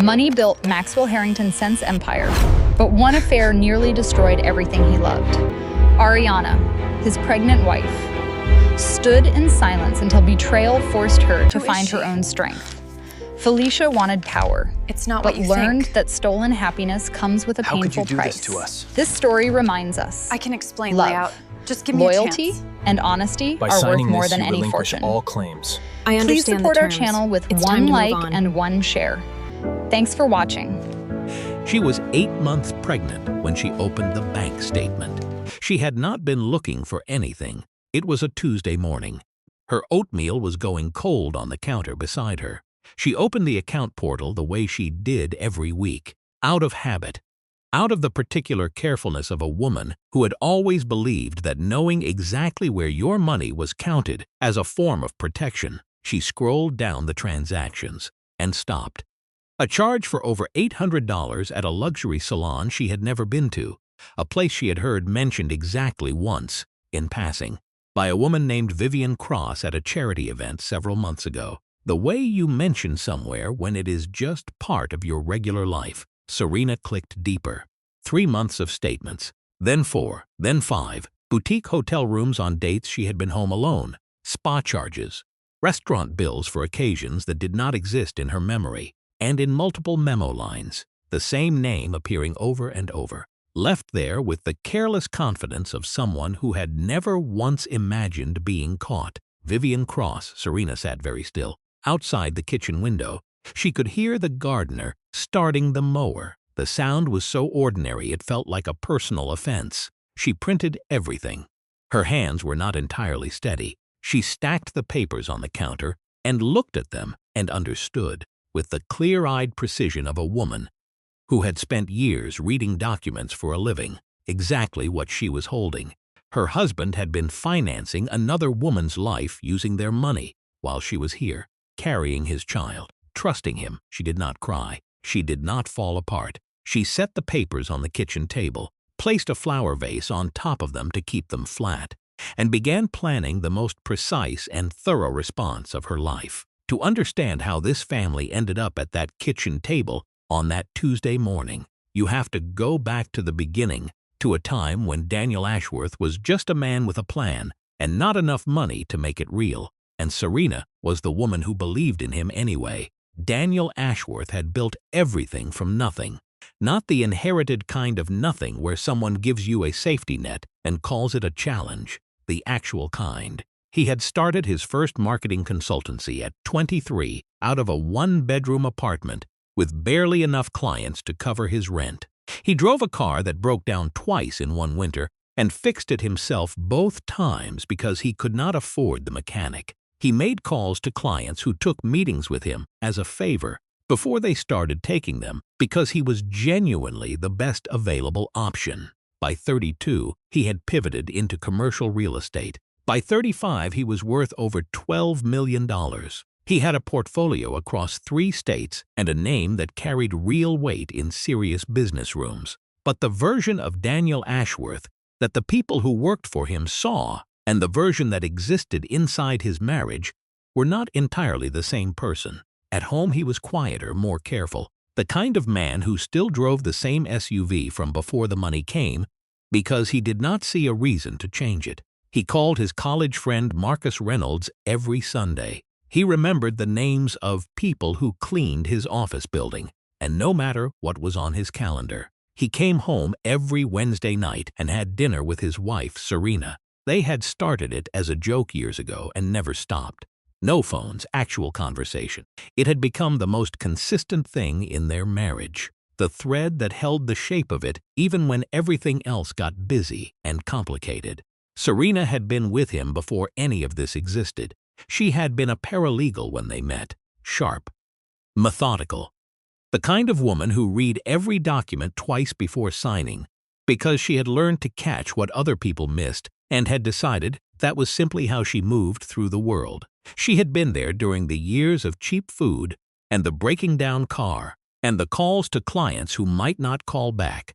Money built Maxwell Harrington's sense empire, but one affair nearly destroyed everything he loved. Ariana, his pregnant wife, stood in silence until betrayal forced her to find her own strength. Felicia wanted power, but learned that stolen happiness comes with a painful price. This to us? This story reminds us I can explain love, layout. Just give me loyalty, a chance. and honesty By are worth signing more this, than you any relinquish fortune. all claims. I understand Please support the our terms. channel with It's one time to move like on. and one share. Thanks for watching. She was 8 months pregnant when she opened the bank statement. She had not been looking for anything. It was a Tuesday morning. Her oatmeal was going cold on the counter beside her. She opened the account portal the way she did every week, out of habit, out of the particular carefulness of a woman who had always believed that knowing exactly where your money was counted as a form of protection. She scrolled down the transactions and stopped. A charge for over $800 at a luxury salon she had never been to, a place she had heard mentioned exactly once, in passing, by a woman named Vivian Cross at a charity event several months ago. The way you mention somewhere when it is just part of your regular life. Serena clicked deeper. 3 months of statements, then 4, then 5, boutique hotel rooms on dates she had been home alone, spa charges, restaurant bills for occasions that did not exist in her memory, and in multiple memo lines, the same name appearing over and over, left there with the careless confidence of someone who had never once imagined being caught. Vivian Cross. Serena sat very still. Outside the kitchen window, she could hear the gardener starting the mower. The sound was so ordinary it felt like a personal offense. She printed everything. Her hands were not entirely steady. She stacked the papers on the counter and looked at them and understood, with the clear-eyed precision of a woman who had spent years reading documents for a living, exactly what she was holding. Her husband had been financing another woman's life using their money while she was here, carrying his child, trusting him. She did not cry. She did not fall apart. She set the papers on the kitchen table, placed a flower vase on top of them to keep them flat, and began planning the most precise and thorough response of her life. To understand how this family ended up at that kitchen table on that Tuesday morning, you have to go back to the beginning, to a time when Daniel Ashworth was just a man with a plan and not enough money to make it real. And Serena was the woman who believed in him anyway. Daniel Ashworth had built everything from nothing, not the inherited kind of nothing where someone gives you a safety net and calls it a challenge, the actual kind. He had started his first marketing consultancy at 23 out of a 1-bedroom apartment with barely enough clients to cover his rent. He drove a car that broke down twice in one winter and fixed it himself both times because he could not afford the mechanic. He made calls to clients who took meetings with him as a favor before they started taking them because he was genuinely the best available option. By 32, he had pivoted into commercial real estate. By 35, he was worth over $12 million. He had a portfolio across 3 states and a name that carried real weight in serious business rooms. But the version of Daniel Ashworth that the people who worked for him saw and the version that existed inside his marriage were not entirely the same person. At home he was quieter, more careful, the kind of man who still drove the same SUV from before the money came because he did not see a reason to change it. He called his college friend Marcus Reynolds every Sunday. He remembered the names of people who cleaned his office building, and no matter what was on his calendar, he came home every Wednesday night and had dinner with his wife, Serena. They had started it as a joke years ago and never stopped. No phones, actual conversation. It had become the most consistent thing in their marriage, the thread that held the shape of it even when everything else got busy and complicated. Serena had been with him before any of this existed. She had been a paralegal when they met, sharp, methodical, the kind of woman who read every document twice before signing because she had learned to catch what other people missed and had decided that was simply how she moved through the world. She had been there during the years of cheap food and the breaking down car and the calls to clients who might not call back.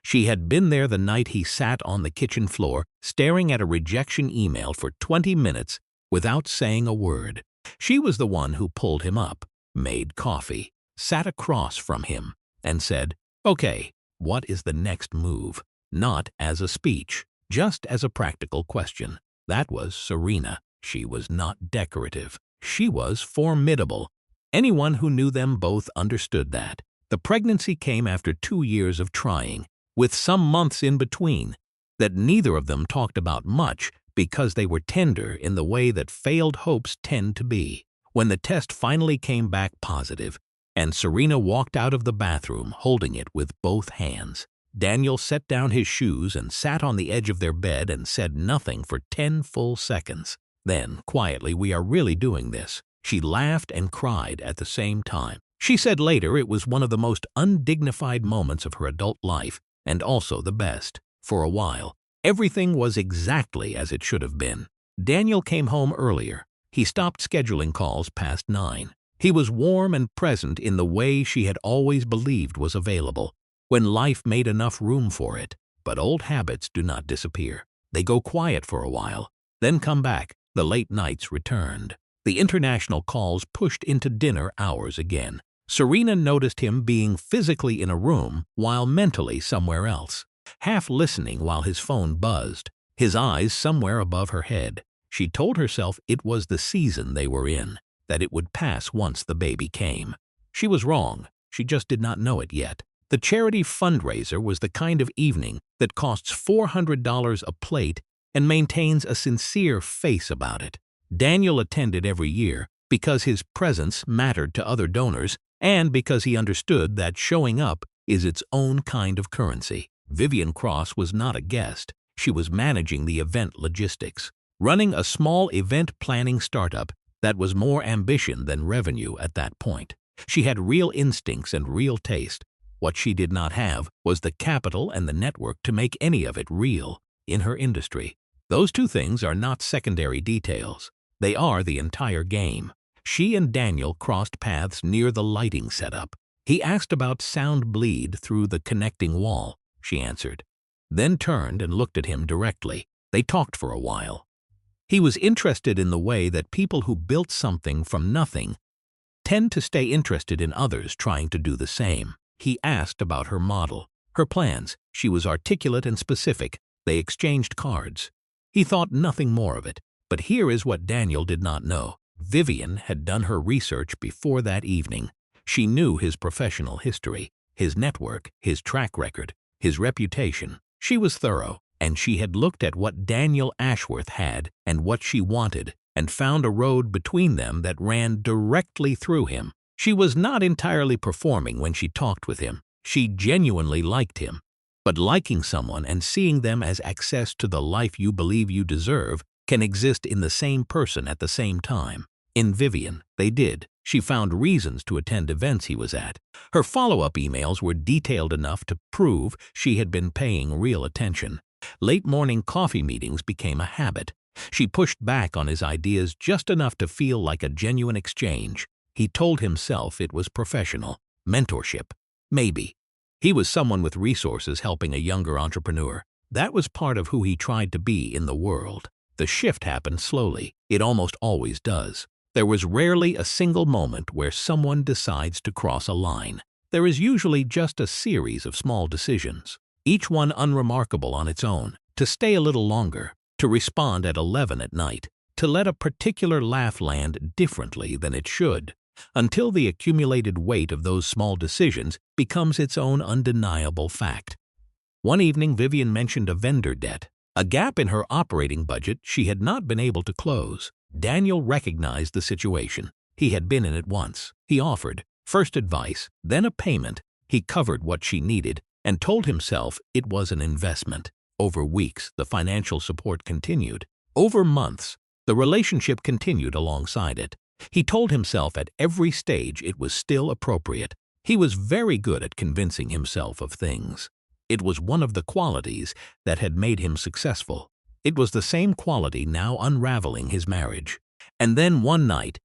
She had been there the night he sat on the kitchen floor staring at a rejection email for 20 minutes without saying a word. She was the one who pulled him up, made coffee, sat across from him, and said, "Okay, what is the next move?" Not as a speech, just as a practical question. That was Serena. She was not decorative. She was formidable. Anyone who knew them both understood that. The pregnancy came after 2 years of trying, with some months in between, that neither of them talked about much because they were tender in the way that failed hopes tend to be. When the test finally came back positive, and Serena walked out of the bathroom holding it with both hands, Daniel set down his shoes and sat on the edge of their bed and said nothing for 10 full seconds. Then, quietly, "We are really doing this." She laughed and cried at the same time. She said later it was one of the most undignified moments of her adult life, and also the best. For a while, everything was exactly as it should have been. Daniel came home earlier. He stopped scheduling calls past 9. He was warm and present in the way she had always believed was available, when life made enough room for it. But old habits do not disappear. They go quiet for a while, then come back. The late nights returned. The international calls pushed into dinner hours again. Serena noticed him being physically in a room while mentally somewhere else, half listening while his phone buzzed, his eyes somewhere above her head. She told herself it was the season they were in, that it would pass once the baby came. She was wrong. She just did not know it yet. The charity fundraiser was the kind of evening that costs $400 a plate and maintains a sincere face about it. Daniel attended every year because his presence mattered to other donors and because he understood that showing up is its own kind of currency. Vivian Cross was not a guest. She was managing the event logistics, running a small event planning startup that was more ambition than revenue at that point. She had real instincts and real taste. What she did not have was the capital and the network to make any of it real in her industry. Those two things are not secondary details. They are the entire game. She and Daniel crossed paths near the lighting setup. He asked about sound bleed through the connecting wall. She answered, then turned and looked at him directly. They talked for a while. He was interested in the way that people who built something from nothing tend to stay interested in others trying to do the same. He asked about her model, her plans. She was articulate and specific. They exchanged cards. He thought nothing more of it. But here is what Daniel did not know. Vivian had done her research before that evening. She knew his professional history, his network, his track record, his reputation. She was thorough, and she had looked at what Daniel Ashworth had and what she wanted, and found a road between them that ran directly through him. She was not entirely performing when she talked with him. She genuinely liked him. But liking someone and seeing them as access to the life you believe you deserve can exist in the same person at the same time. In Vivian, they did. She found reasons to attend events he was at. Her follow-up emails were detailed enough to prove she had been paying real attention. Late-morning coffee meetings became a habit. She pushed back on his ideas just enough to feel like a genuine exchange. He told himself it was professional. Mentorship. Maybe. He was someone with resources helping a younger entrepreneur. That was part of who he tried to be in the world. The shift happened slowly. It almost always does. There was rarely a single moment where someone decides to cross a line. There is usually just a series of small decisions, each one unremarkable on its own. To stay a little longer, to respond at 11 at night, to let a particular laugh land differently than it should, until the accumulated weight of those small decisions becomes its own undeniable fact. One evening, Vivian mentioned a vendor debt, a gap in her operating budget she had not been able to close. Daniel recognized the situation. He had been in it once. He offered, first advice, then a payment. He covered what she needed and told himself it was an investment. Over weeks, the financial support continued. Over months, the relationship continued alongside it. He told himself at every stage it was still appropriate. He was very good at convincing himself of things. It was one of the qualities that had made him successful. It was the same quality now unraveling his marriage. And then one night,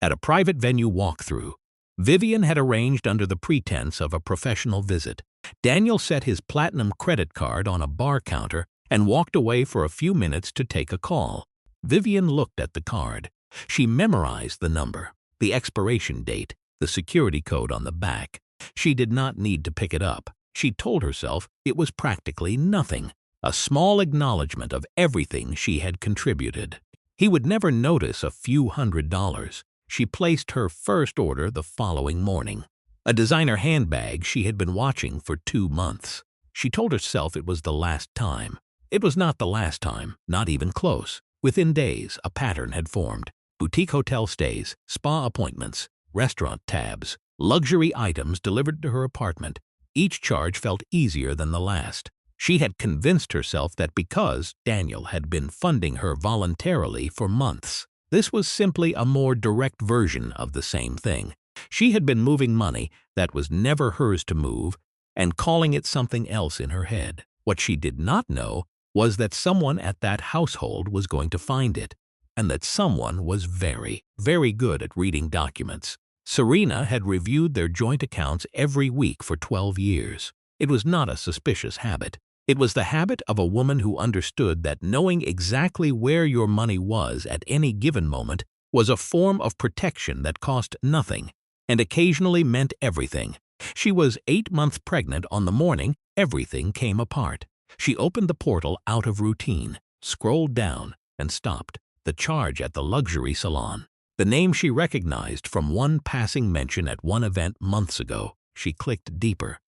at a private venue walkthrough, Vivian had arranged under the pretense of a professional visit. Daniel set his platinum credit card on a bar counter and walked away for a few minutes to take a call. Vivian looked at the card. She memorized the number, the expiration date, the security code on the back. She did not need to pick it up. She told herself it was practically nothing, a small acknowledgement of everything she had contributed. He would never notice a few $100s. She placed her first order the following morning. A designer handbag she had been watching for 2 months. She told herself it was the last time. It was not the last time, not even close. Within days, a pattern had formed. Boutique hotel stays, spa appointments, restaurant tabs, luxury items delivered to her apartment. Each charge felt easier than the last. She had convinced herself that because Daniel had been funding her voluntarily for months, this was simply a more direct version of the same thing. She had been moving money that was never hers to move and calling it something else in her head. What she did not know was that someone at that household was going to find it, and that someone was very, very good at reading documents. Serena had reviewed their joint accounts every week for 12 years. It was not a suspicious habit. It was the habit of a woman who understood that knowing exactly where your money was at any given moment was a form of protection that cost nothing and occasionally meant everything. She was 8 months pregnant on the morning everything came apart. She opened the portal out of routine, scrolled down, and stopped. The charge at the luxury salon. The name she recognized from one passing mention at one event months ago. She clicked deeper.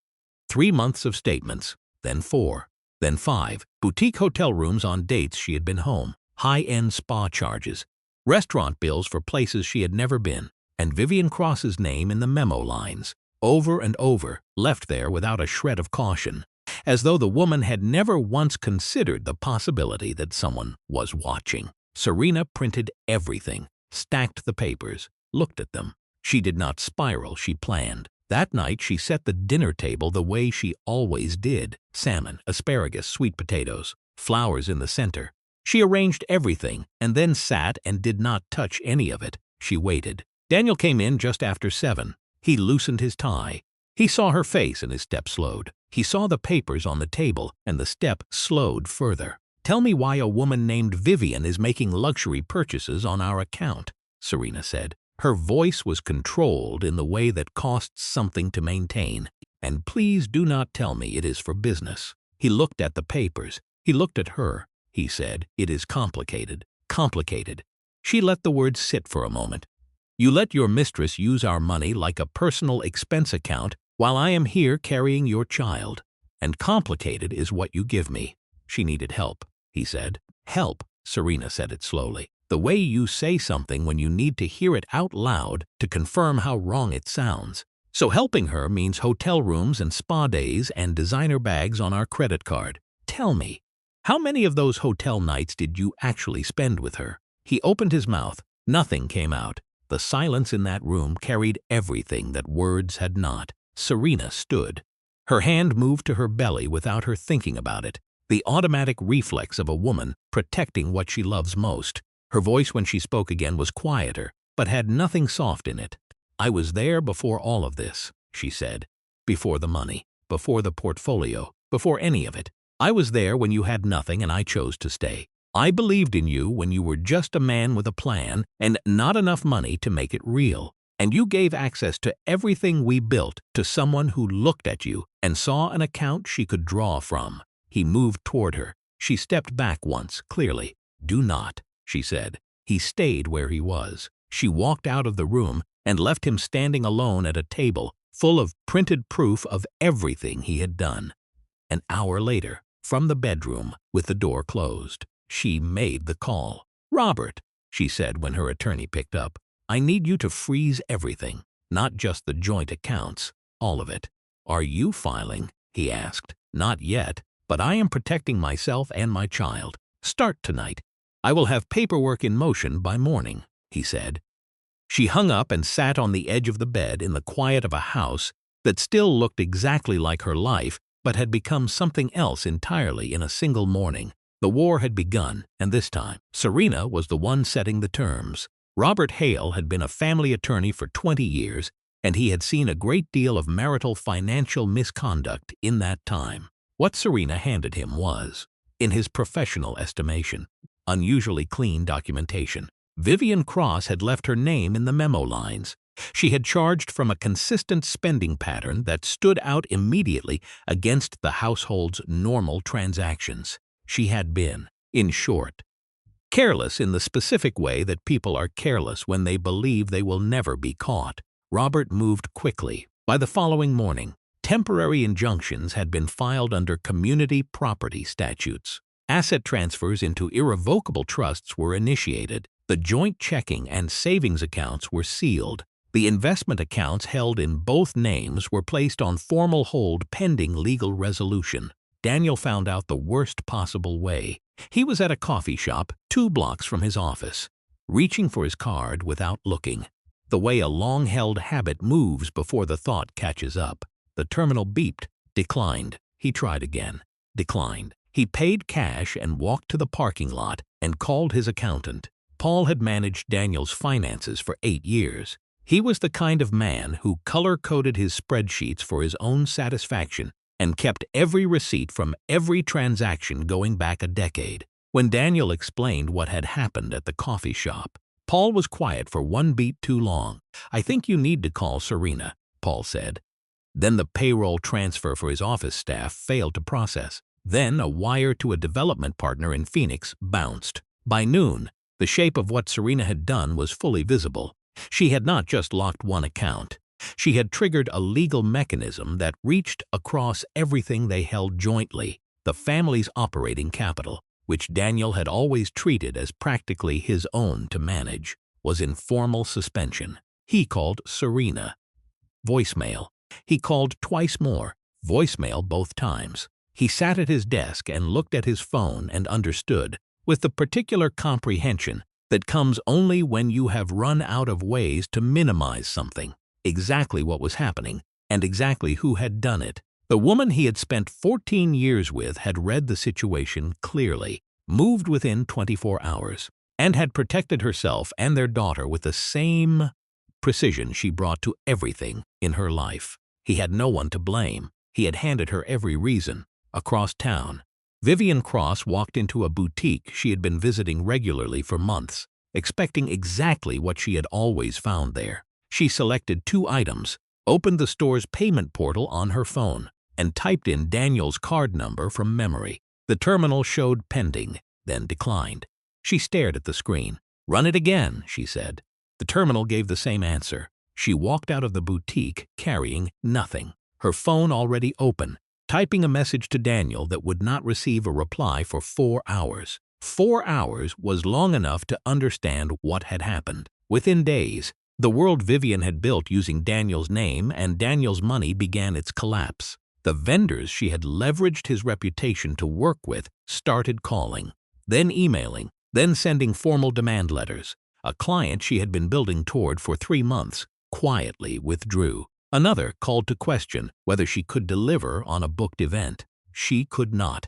3 months of statements, then 4, then 5. Boutique hotel rooms on dates she had been home. High-end spa charges. Restaurant bills for places she had never been. And Vivian Cross's name in the memo lines. Over and over, left there without a shred of caution. As though the woman had never once considered the possibility that someone was watching. Serena printed everything, stacked the papers, looked at them. She did not spiral, she planned. That night she set the dinner table the way she always did. Salmon, asparagus, sweet potatoes, flowers in the center. She arranged everything and then sat and did not touch any of it. She waited. Daniel came in just after 7. He loosened his tie. He saw her face and his step slowed. He saw the papers on the table and the step slowed further. "Tell me why a woman named Vivian is making luxury purchases on our account," Serena said. Her voice was controlled in the way that costs something to maintain. "And please do not tell me it is for business." He looked at the papers. He looked at her. He said, "It is complicated. Complicated." She let the words sit for a moment. "You let your mistress use our money like a personal expense account while I am here carrying your child. And complicated is what you give me." She needed help, he said. "Help," Serena said it slowly. "The way you say something when you need to hear it out loud to confirm how wrong it sounds. So helping her means hotel rooms and spa days and designer bags on our credit card. Tell me, how many of those hotel nights did you actually spend with her?" He opened his mouth. Nothing came out. The silence in that room carried everything that words had not. Serena stood. Her hand moved to her belly without her thinking about it. The automatic reflex of a woman protecting what she loves most. Her voice when she spoke again was quieter, but had nothing soft in it. "I was there before all of this," she said. "Before the money, before the portfolio, before any of it. I was there when you had nothing and I chose to stay. I believed in you when you were just a man with a plan and not enough money to make it real. And you gave access to everything we built to someone who looked at you and saw an account she could draw from." He moved toward her. She stepped back once, clearly. "Do not," she said. He stayed where he was. She walked out of the room and left him standing alone at a table full of printed proof of everything he had done. An hour later, from the bedroom, with the door closed, she made the call. "Robert," she said when her attorney picked up, "I need you to freeze everything, not just the joint accounts, all of it." "Are you filing?" he asked. "Not yet, but I am protecting myself and my child. Start tonight. I will have paperwork in motion by morning," he said. She hung up and sat on the edge of the bed in the quiet of a house that still looked exactly like her life but had become something else entirely in a single morning. The war had begun, and this time, Serena was the one setting the terms. Robert Hale had been a family attorney for 20 years, and he had seen a great deal of marital financial misconduct in that time. What Serena handed him was, in his professional estimation, unusually clean documentation. Vivian Cross had left her name in the memo lines. She had charged from a consistent spending pattern that stood out immediately against the household's normal transactions. She had been, in short, careless in the specific way that people are careless when they believe they will never be caught. Robert moved quickly. By the following morning, temporary injunctions had been filed under community property statutes. Asset transfers into irrevocable trusts were initiated. The joint checking and savings accounts were sealed. The investment accounts held in both names were placed on formal hold pending legal resolution. Daniel found out the worst possible way. He was at a coffee shop 2 blocks from his office, reaching for his card without looking. The way a long-held habit moves before the thought catches up. The terminal beeped, declined. He tried again, declined. He paid cash and walked to the parking lot and called his accountant. Paul had managed Daniel's finances for 8 years. He was the kind of man who color-coded his spreadsheets for his own satisfaction and kept every receipt from every transaction going back a decade. When Daniel explained what had happened at the coffee shop, Paul was quiet for 1 beat too long. "I think you need to call Serena," Paul said. Then the payroll transfer for his office staff failed to process. Then a wire to a development partner in Phoenix bounced. By noon, the shape of what Serena had done was fully visible. She had not just locked one account. She had triggered a legal mechanism that reached across everything they held jointly. The family's operating capital, which Daniel had always treated as practically his own to manage, was in formal suspension. He called Serena. Voicemail. He called twice more. Voicemail both times. He sat at his desk and looked at his phone and understood, with the particular comprehension that comes only when you have run out of ways to minimize something, exactly what was happening and exactly who had done it. The woman he had spent 14 years with had read the situation clearly, moved within 24 hours, and had protected herself and their daughter with the same precision she brought to everything in her life. He had no one to blame. He had handed her every reason. Across town, Vivian Cross walked into a boutique she had been visiting regularly for months, expecting exactly what she had always found there. She selected 2 items, opened the store's payment portal on her phone, and typed in Daniel's card number from memory. The terminal showed pending, then declined. She stared at the screen. "Run it again," she said. The terminal gave the same answer. She walked out of the boutique carrying nothing, her phone already open, typing a message to Daniel that would not receive a reply for 4 hours. 4 hours was long enough to understand what had happened. Within days, the world Vivian had built using Daniel's name and Daniel's money began its collapse. The vendors she had leveraged his reputation to work with started calling, then emailing, then sending formal demand letters. A client she had been building toward for 3 months quietly withdrew. Another called to question whether she could deliver on a booked event. She could not.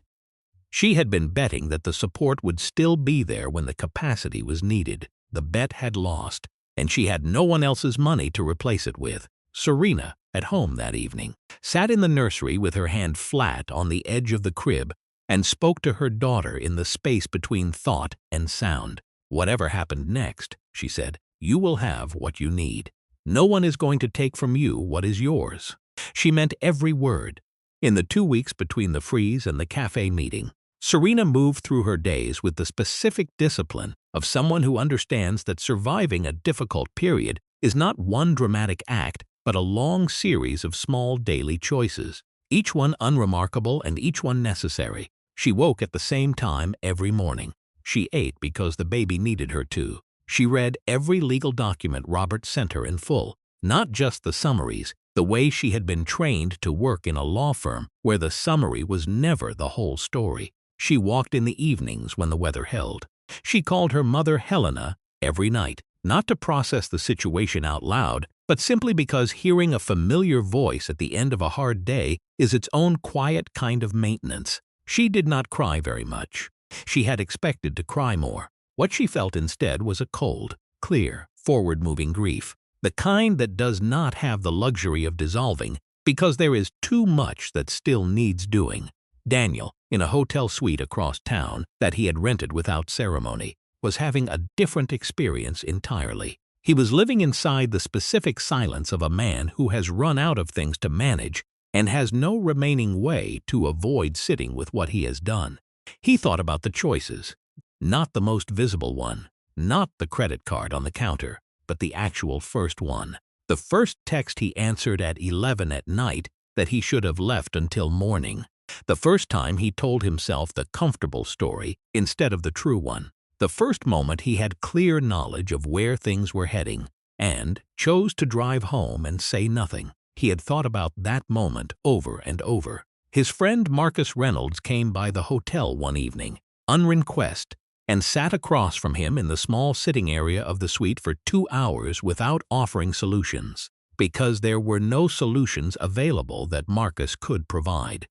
She had been betting that the support would still be there when the capacity was needed. The bet had lost, and she had no one else's money to replace it with. Serena, at home that evening, sat in the nursery with her hand flat on the edge of the crib and spoke to her daughter in the space between thought and sound. "Whatever happened next," she said, "you will have what you need. No one is going to take from you what is yours." She meant every word. In the 2 weeks between the freeze and the cafe meeting, Serena moved through her days with the specific discipline of someone who understands that surviving a difficult period is not one dramatic act, but a long series of small daily choices, each one unremarkable and each one necessary. She woke at the same time every morning. She ate because the baby needed her to. She read every legal document Robert sent her in full, not just the summaries, the way she had been trained to work in a law firm where the summary was never the whole story. She walked in the evenings when the weather held. She called her mother Helena every night, not to process the situation out loud, but simply because hearing a familiar voice at the end of a hard day is its own quiet kind of maintenance. She did not cry very much. She had expected to cry more. What she felt instead was a cold, clear, forward-moving grief, the kind that does not have the luxury of dissolving because there is too much that still needs doing. Daniel, in a hotel suite across town that he had rented without ceremony, was having a different experience entirely. He was living inside the specific silence of a man who has run out of things to manage and has no remaining way to avoid sitting with what he has done. He thought about the choices, not the most visible one, not the credit card on the counter, but the actual first one. The first text he answered at 11 at night that he should have left until morning. The first time he told himself the comfortable story instead of the true one. The first moment he had clear knowledge of where things were heading and chose to drive home and say nothing. He had thought about that moment over and over. His friend Marcus Reynolds came by the hotel one evening, unrequested, and sat across from him in the small sitting area of the suite for 2 hours without offering solutions, because there were no solutions available that Marcus could provide.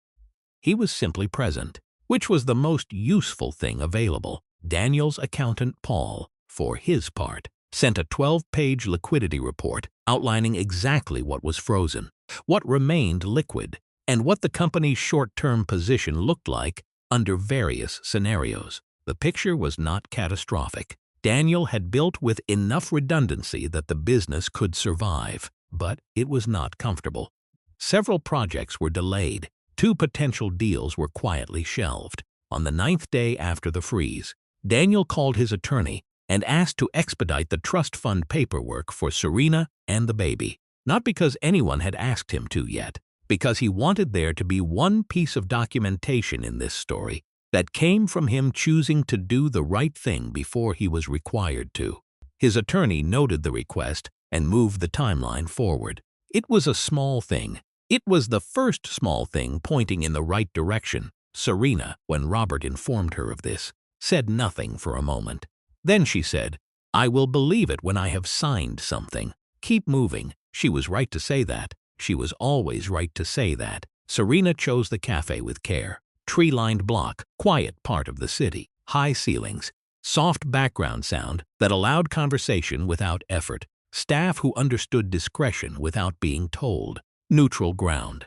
He was simply present, which was the most useful thing available. Daniel's accountant, Paul, for his part, sent a 12-page liquidity report outlining exactly what was frozen, what remained liquid, and what the company's short-term position looked like under various scenarios. The picture was not catastrophic. Daniel had built with enough redundancy that the business could survive, but it was not comfortable. Several projects were delayed. 2 potential deals were quietly shelved. On the 9th day after the freeze, Daniel called his attorney and asked to expedite the trust fund paperwork for Serena and the baby. Not because anyone had asked him to yet, because he wanted there to be one piece of documentation in this story that came from him choosing to do the right thing before he was required to. His attorney noted the request and moved the timeline forward. It was a small thing. It was the first small thing pointing in the right direction. Serena, when Robert informed her of this, said nothing for a moment. Then she said, "I will believe it when I have signed something. Keep moving." She was right to say that. She was always right to say that. Serena chose the cafe with care. Tree-lined block, quiet part of the city, high ceilings, soft background sound that allowed conversation without effort, staff who understood discretion without being told, neutral ground.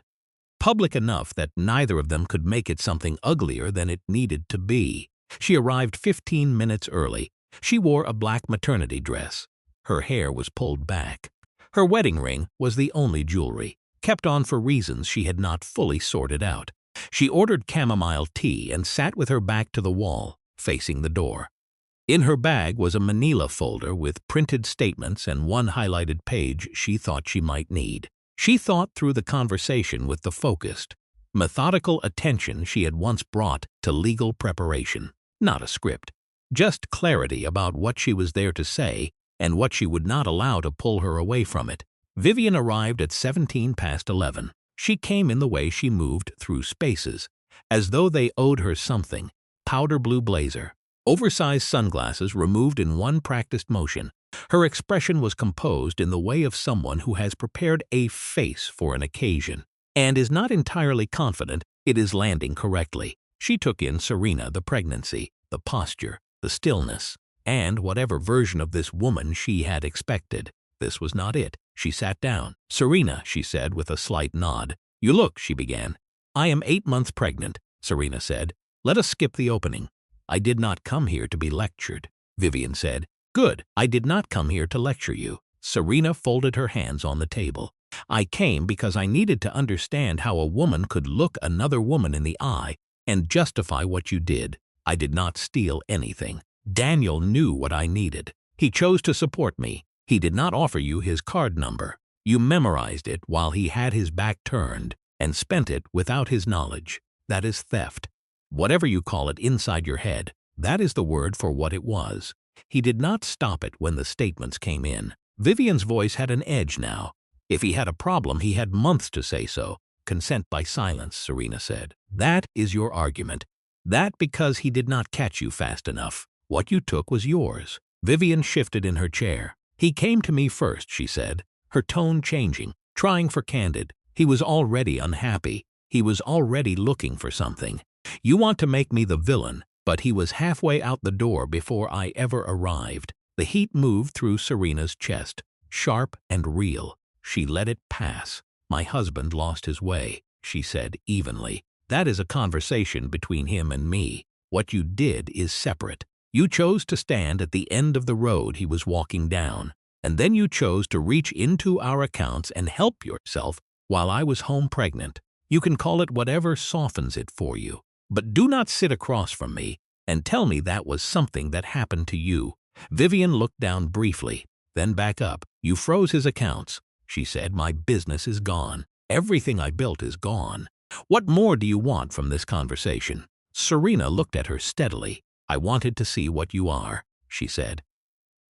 Public enough that neither of them could make it something uglier than it needed to be. She arrived 15 minutes early. She wore a black maternity dress. Her hair was pulled back. Her wedding ring was the only jewelry, kept on for reasons she had not fully sorted out. She ordered chamomile tea and sat with her back to the wall, facing the door. In her bag was a manila folder with printed statements and one highlighted page she thought she might need. She thought through the conversation with the focused, methodical attention she had once brought to legal preparation. Not a script, just clarity about what she was there to say and what she would not allow to pull her away from it. Vivian arrived at 17 past 11. She came in the way she moved through spaces, as though they owed her something. Powder blue blazer, oversized sunglasses removed in one practiced motion. Her expression was composed in the way of someone who has prepared a face for an occasion and is not entirely confident it is landing correctly. She took in Serena, the pregnancy, the posture, the stillness, and whatever version of this woman she had expected. This was not it. She sat down. "Serena," she said with a slight nod. "You look," she began. "I am 8 months pregnant," Serena said. "Let us skip the opening." "I did not come here to be lectured," Vivian said. "Good. I did not come here to lecture you." Serena folded her hands on the table. "I came because I needed to understand how a woman could look another woman in the eye and justify what you did. I did not steal anything. Daniel knew what I needed. He chose to support me. He did not offer you his card number. You memorized it while he had his back turned and spent it without his knowledge. That is theft. Whatever you call it inside your head, that is the word for what it was. He did not stop it when the statements came in. Vivian's voice had an edge now. If he had a problem, he had months to say so. Consent by silence, Serena said. That is your argument. That because he did not catch you fast enough. What you took was yours. Vivian shifted in her chair. He came to me first, she said, her tone changing, trying for candid. He was already unhappy. He was already looking for something. You want to make me the villain, but he was halfway out the door before I ever arrived. The heat moved through Serena's chest, sharp and real. She let it pass. My husband lost his way, she said evenly. That is a conversation between him and me. What you did is separate. You chose to stand at the end of the road he was walking down, And then you chose to reach into our accounts and help yourself while I was home pregnant. You can call it whatever softens it for you. But do not sit across from me and tell me that was something that happened to you." Vivian looked down briefly, then back up. "You froze his accounts," she said. "My business is gone. Everything I built is gone. What more do you want from this conversation?" Serena looked at her steadily. "I wanted to see what you are," she said.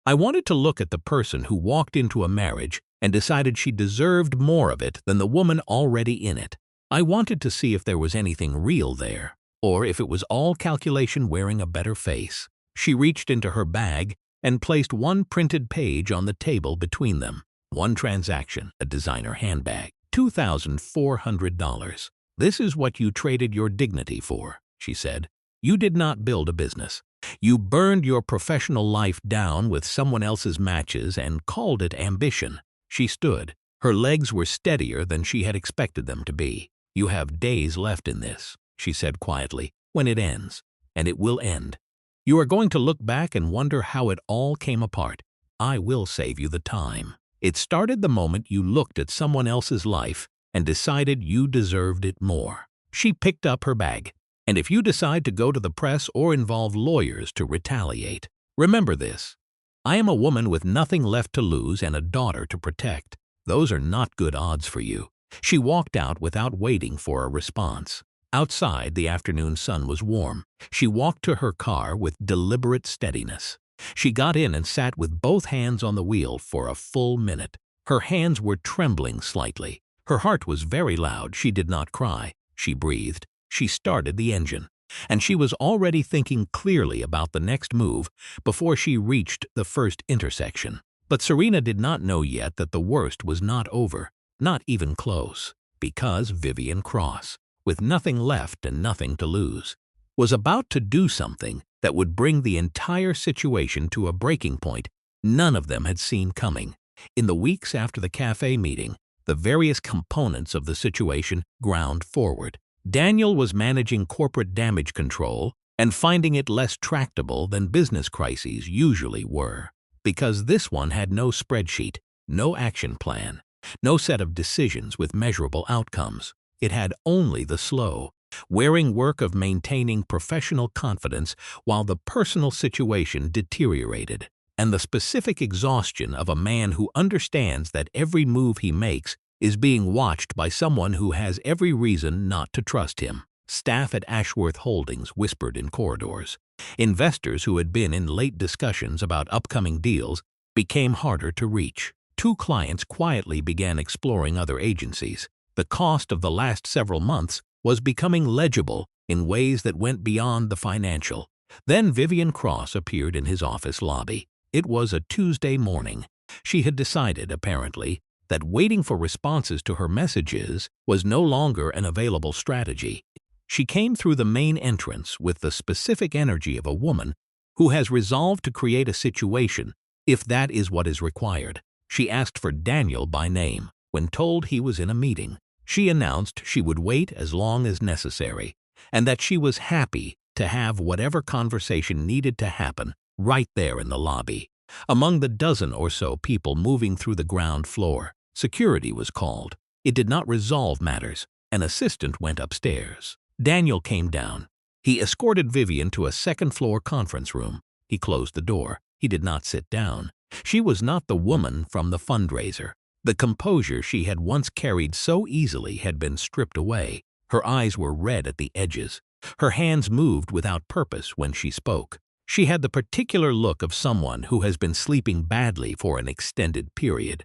"I wanted to look at the person who walked into a marriage and decided she deserved more of it than the woman already in it. I wanted to see if there was anything real there, or if it was all calculation wearing a better face." She reached into her bag and placed one printed page on the table between them. One transaction, a designer handbag, $2,400. "This is what you traded your dignity for," she said. "You did not build a business. You burned your professional life down with someone else's matches and called it ambition." She stood. Her legs were steadier than she had expected them to be. "You have days left in this," she said quietly, "when it ends. And it will end. You are going to look back and wonder how it all came apart. I will save you the time. It started the moment you looked at someone else's life and decided you deserved it more." She picked up her bag. "And if you decide to go to the press or involve lawyers to retaliate, remember this. I am a woman with nothing left to lose and a daughter to protect. Those are not good odds for you." She walked out without waiting for a response. Outside, the afternoon sun was warm. She walked to her car with deliberate steadiness. She got in and sat with both hands on the wheel for a full minute. Her hands were trembling slightly. Her heart was very loud. She did not cry. She breathed. She started the engine. And she was already thinking clearly about the next move before she reached the first intersection. But Serena did not know yet that the worst was not over, not even close, because Vivian Cross, with nothing left and nothing to lose, was about to do something that would bring the entire situation to a breaking point none of them had seen coming. In the weeks after the cafe meeting, the various components of the situation ground forward. Daniel was managing corporate damage control and finding it less tractable than business crises usually were, because this one had no spreadsheet, no action plan, no set of decisions with measurable outcomes. It had only the slow, wearing work of maintaining professional confidence while the personal situation deteriorated, and the specific exhaustion of a man who understands that every move he makes is being watched by someone who has every reason not to trust him. Staff at Ashworth Holdings whispered in corridors. Investors who had been in late discussions about upcoming deals became harder to reach. 2 clients quietly began exploring other agencies. The cost of the last several months was becoming legible in ways that went beyond the financial. Then Vivian Cross appeared in his office lobby. It was a Tuesday morning. She had decided, apparently, that waiting for responses to her messages was no longer an available strategy. She came through the main entrance with the specific energy of a woman who has resolved to create a situation if that is what is required. She asked for Daniel by name. When told he was in a meeting, she announced she would wait as long as necessary, and that she was happy to have whatever conversation needed to happen right there in the lobby. Among the dozen or so people moving through the ground floor, security was called. It did not resolve matters. An assistant went upstairs. Daniel came down. He escorted Vivian to a second-floor conference room. He closed the door. He did not sit down. She was not the woman from the fundraiser. The composure she had once carried so easily had been stripped away. Her eyes were red at the edges. Her hands moved without purpose when she spoke. She had the particular look of someone who has been sleeping badly for an extended period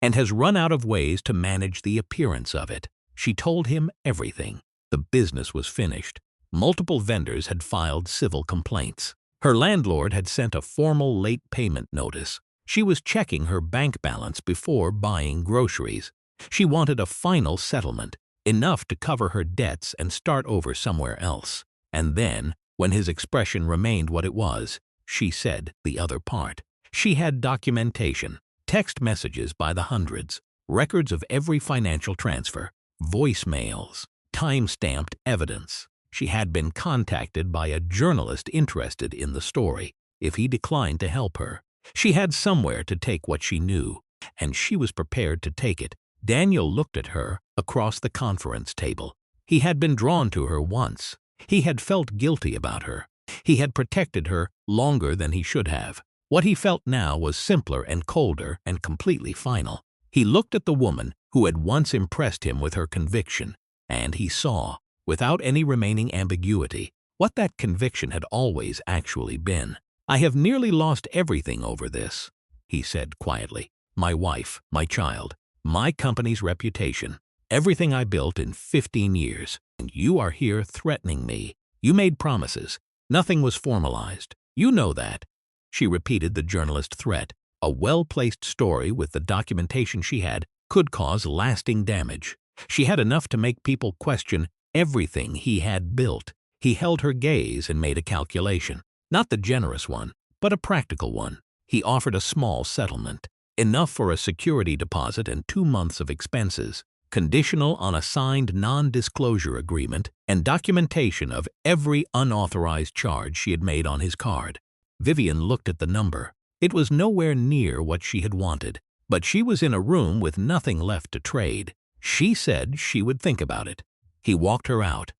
and has run out of ways to manage the appearance of it. She told him everything. The business was finished. Multiple vendors had filed civil complaints. Her landlord had sent a formal late payment notice. She was checking her bank balance before buying groceries. She wanted a final settlement, enough to cover her debts and start over somewhere else. And then, when his expression remained what it was, she said the other part. She had documentation, text messages by the hundreds, records of every financial transfer, voicemails, time-stamped evidence. She had been contacted by a journalist interested in the story. If he declined to help her, She had somewhere to take what she knew, and she was prepared to take it. Daniel looked at her across the conference table. He had been drawn to her once. He had felt guilty about her. He had protected her longer than he should have. What he felt now was simpler and colder and completely final. He looked at the woman who had once impressed him with her conviction, and he saw, without any remaining ambiguity, what that conviction had always actually been. "I have nearly lost everything over this," he said quietly. "My wife, my child, my company's reputation, everything I built in 15 years, and you are here threatening me. You made promises. Nothing was formalized. You know that." She repeated the journalist threat. A well-placed story with the documentation she had could cause lasting damage. She had enough to make people question everything he had built. He held her gaze and made a calculation. Not the generous one, but a practical one. He offered a small settlement, enough for a security deposit and 2 months of expenses, conditional on a signed non-disclosure agreement and documentation of every unauthorized charge she had made on his card. Vivian looked at the number. It was nowhere near what she had wanted, but she was in a room with nothing left to trade. She said she would think about it. He walked her out.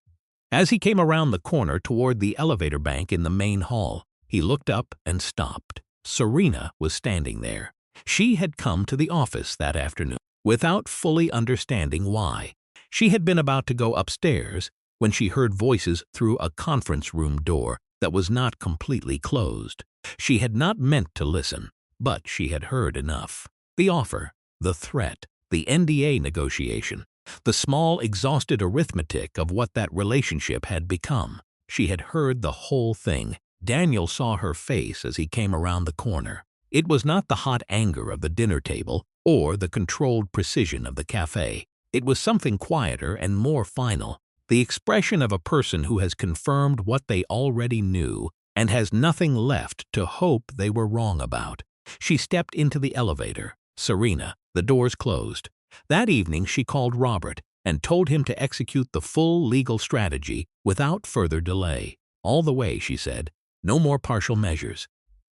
As he came around the corner toward the elevator bank in the main hall, he looked up and stopped. Serena was standing there. She had come to the office that afternoon without fully understanding why. She had been about to go upstairs when she heard voices through a conference room door that was not completely closed. She had not meant to listen, but she had heard enough. The offer, the threat, the NDA negotiation, the small, exhausted arithmetic of what that relationship had become. She had heard the whole thing. Daniel saw her face as he came around the corner. It was not the hot anger of the dinner table or the controlled precision of the cafe. It was something quieter and more final, the expression of a person who has confirmed what they already knew and has nothing left to hope they were wrong about. She stepped into the elevator. Serena, the doors closed. That evening she called Robert and told him to execute the full legal strategy without further delay. All the way, she said, no more partial measures.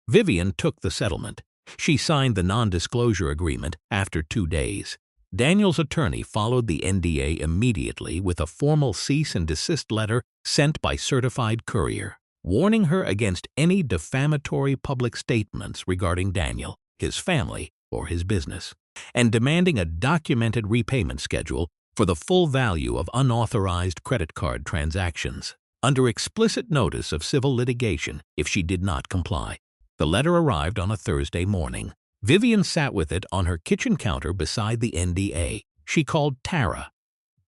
Vivian took the settlement. She signed the non-disclosure agreement after 2 days. Daniel's attorney followed the NDA immediately with a formal cease and desist letter sent by certified courier, warning her against any defamatory public statements regarding Daniel, his family, or his business, and demanding a documented repayment schedule for the full value of unauthorized credit card transactions, under explicit notice of civil litigation if she did not comply. The letter arrived on a Thursday morning. Vivian sat with it on her kitchen counter beside the NDA. She called Tara,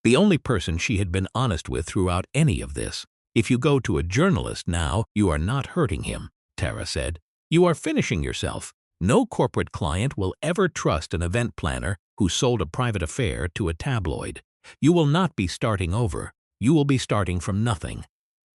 the only person she had been honest with throughout any of this. "If you go to a journalist now, you are not hurting him," Tara said. "You are finishing yourself. No corporate client will ever trust an event planner who sold a private affair to a tabloid. You will not be starting over. You will be starting from nothing."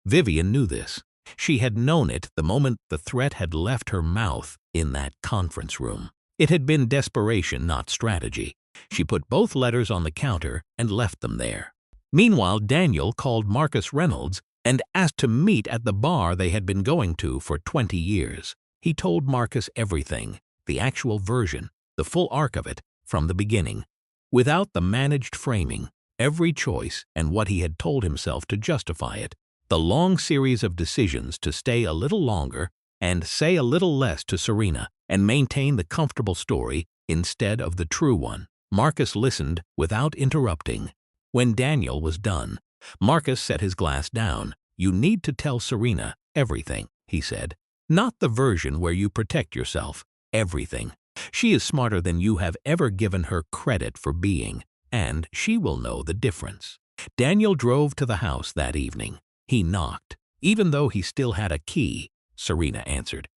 Vivian knew this. She had known it the moment the threat had left her mouth in that conference room. It had been desperation, not strategy. She put both letters on the counter and left them there. Meanwhile, Daniel called Marcus Reynolds and asked to meet at the bar they had been going to for 20 years. He told Marcus everything, the actual version, the full arc of it, from the beginning, without the managed framing, every choice and what he had told himself to justify it, the long series of decisions to stay a little longer and say a little less to Serena and maintain the comfortable story instead of the true one. Marcus listened without interrupting. When Daniel was done, Marcus set his glass down. "You need to tell Serena everything," he said. "Not the version where you protect yourself. Everything. She is smarter than you have ever given her credit for being, and she will know the difference." Daniel drove to the house that evening. He knocked. Even though he still had a key, Serena answered.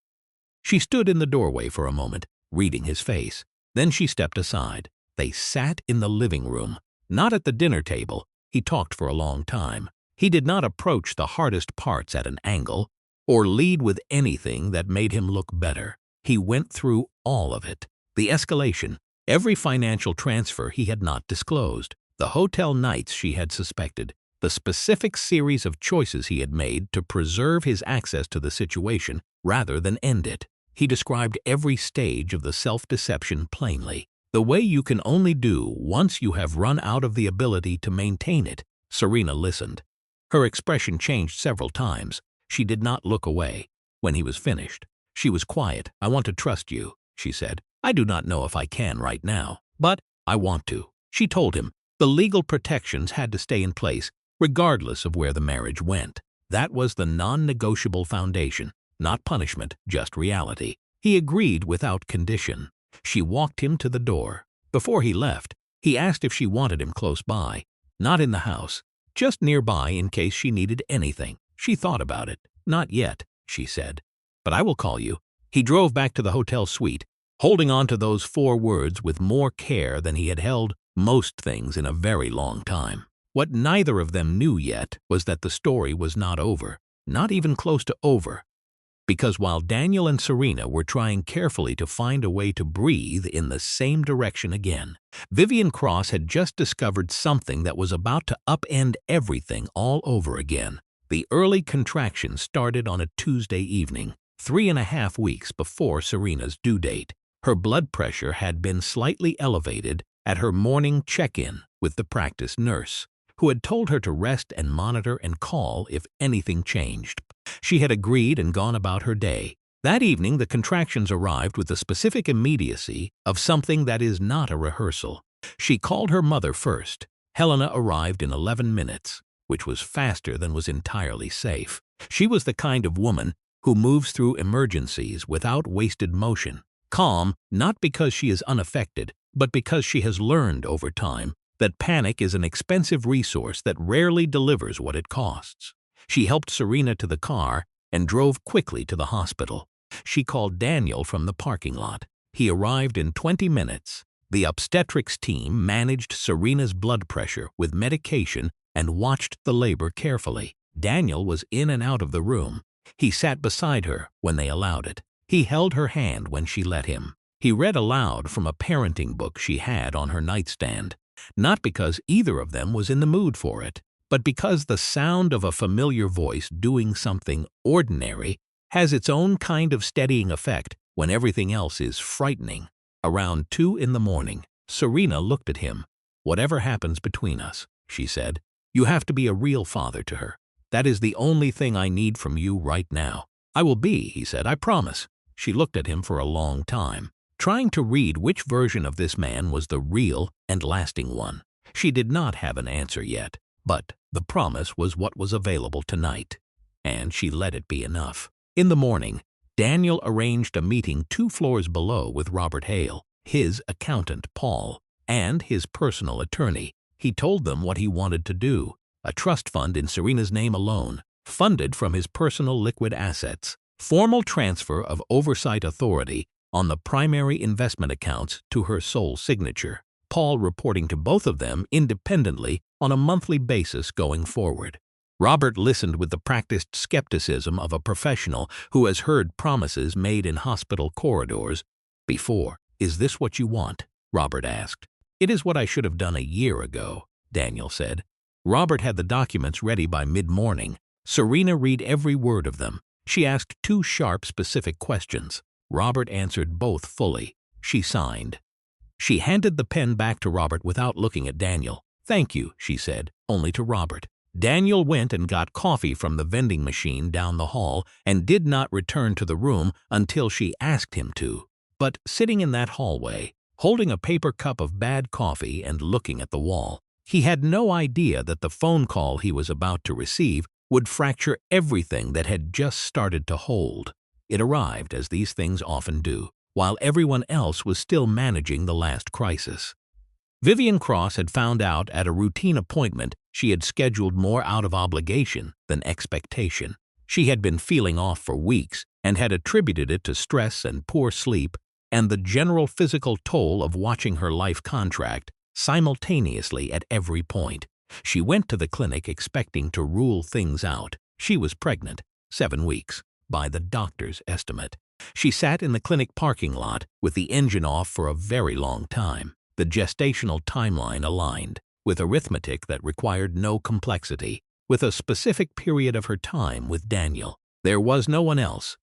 She stood in the doorway for a moment, reading his face. Then she stepped aside. They sat in the living room, not at the dinner table. He talked for a long time. He did not approach the hardest parts at an angle or lead with anything that made him look better. He went through all of it. The escalation, every financial transfer he had not disclosed, the hotel nights she had suspected, the specific series of choices he had made to preserve his access to the situation rather than end it. He described every stage of the self-deception plainly, the way you can only do once you have run out of the ability to maintain it. Serena listened. Her expression changed several times. She did not look away. When he was finished, she was quiet. "I want to trust you," she said. "I do not know if I can right now, but I want to." She told him the legal protections had to stay in place, regardless of where the marriage went. That was the non-negotiable foundation, not punishment, just reality. He agreed without condition. She walked him to the door. Before he left, he asked if she wanted him close by. Not in the house, just nearby in case she needed anything. She thought about it. "Not yet," she said. "But I will call you." He drove back to the hotel suite, holding on to those 4 words with more care than he had held most things in a very long time. What neither of them knew yet was that the story was not over, not even close to over. Because while Daniel and Serena were trying carefully to find a way to breathe in the same direction again, Vivian Cross had just discovered something that was about to upend everything all over again. The early contractions started on a Tuesday evening, 3.5 weeks before Serena's due date. Her blood pressure had been slightly elevated at her morning check-in with the practice nurse, who had told her to rest and monitor and call if anything changed. She had agreed and gone about her day. That evening, the contractions arrived with the specific immediacy of something that is not a rehearsal. She called her mother first. Helena arrived in 11 minutes, which was faster than was entirely safe. She was the kind of woman who moves through emergencies without wasted motion, calm not because she is unaffected, but because she has learned over time that panic is an expensive resource that rarely delivers what it costs. She helped Serena to the car and drove quickly to the hospital. She called Daniel from the parking lot. He arrived in 20 minutes. The obstetrics team managed Serena's blood pressure with medication and watched the labor carefully. Daniel was in and out of the room. He sat beside her when they allowed it. He held her hand when she let him. He read aloud from a parenting book she had on her nightstand, not because either of them was in the mood for it, but because the sound of a familiar voice doing something ordinary has its own kind of steadying effect when everything else is frightening. Around 2 in the morning, Serena looked at him. "Whatever happens between us," she said, "you have to be a real father to her. That is the only thing I need from you right now." "I will be," he said, "I promise." She looked at him for a long time, trying to read which version of this man was the real and lasting one. She did not have an answer yet, but the promise was what was available tonight, and she let it be enough. In the morning, Daniel arranged a meeting 2 floors below with Robert Hale, his accountant, Paul, and his personal attorney. He told them what he wanted to do: a trust fund in Serena's name alone, funded from his personal liquid assets, formal transfer of oversight authority on the primary investment accounts to her sole signature, Paul reporting to both of them independently on a monthly basis going forward. Robert listened with the practiced skepticism of a professional who has heard promises made in hospital corridors before. "Is this what you want?" Robert asked. "It is what I should have done a year ago," Daniel said. Robert had the documents ready by mid-morning. Serena read every word of them. She asked 2 sharp, specific questions. Robert answered both fully. She signed. She handed the pen back to Robert without looking at Daniel. "Thank you," she said, only to Robert. Daniel went and got coffee from the vending machine down the hall and did not return to the room until she asked him to. But sitting in that hallway, holding a paper cup of bad coffee and looking at the wall, he had no idea that the phone call he was about to receive would fracture everything that had just started to hold. It arrived, as these things often do, while everyone else was still managing the last crisis. Vivian Cross had found out at a routine appointment she had scheduled more out of obligation than expectation. She had been feeling off for weeks and had attributed it to stress and poor sleep and the general physical toll of watching her life contract simultaneously at every point. She went to the clinic expecting to rule things out. She was pregnant, 7 weeks, by the doctor's estimate. She sat in the clinic parking lot with the engine off for a very long time. The gestational timeline aligned, with arithmetic that required no complexity, with a specific period of her time with Daniel. There was no one else.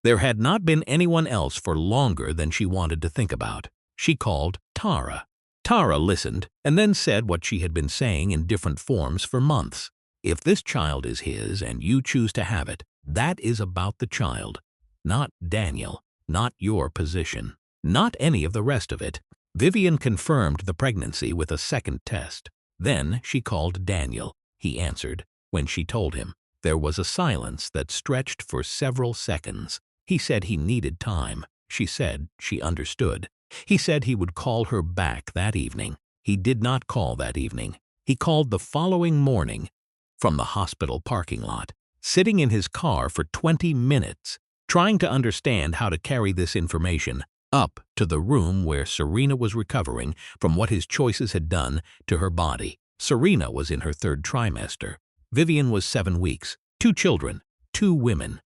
There had not been anyone else for longer than she wanted to think about. She called Tara. Tara listened and then said what she had been saying in different forms for months. If this child is his and you choose to have it, that is about the child, not Daniel, not your position, not any of the rest of it. Vivian confirmed the pregnancy with a second test. Then she called Daniel. He answered. When she told him, there was a silence that stretched for several seconds. He said he needed time. She said she understood. He said he would call her back that evening. He did not call that evening. He called the following morning from the hospital parking lot, sitting in his car for 20 minutes, trying to understand how to carry this information up to the room where Serena was recovering from what his choices had done to her body. Serena was in her third trimester. Vivian was 7 weeks, 2 children, 2 women.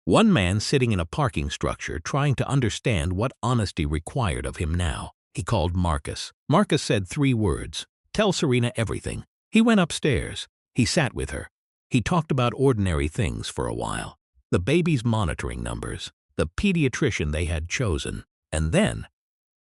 One man sitting in a parking structure trying to understand what honesty required of him now. He called Marcus. Marcus said 3 words, "Tell Serena everything." He went upstairs. He sat with her. He talked about ordinary things for a while. The baby's monitoring numbers, the pediatrician they had chosen. And then,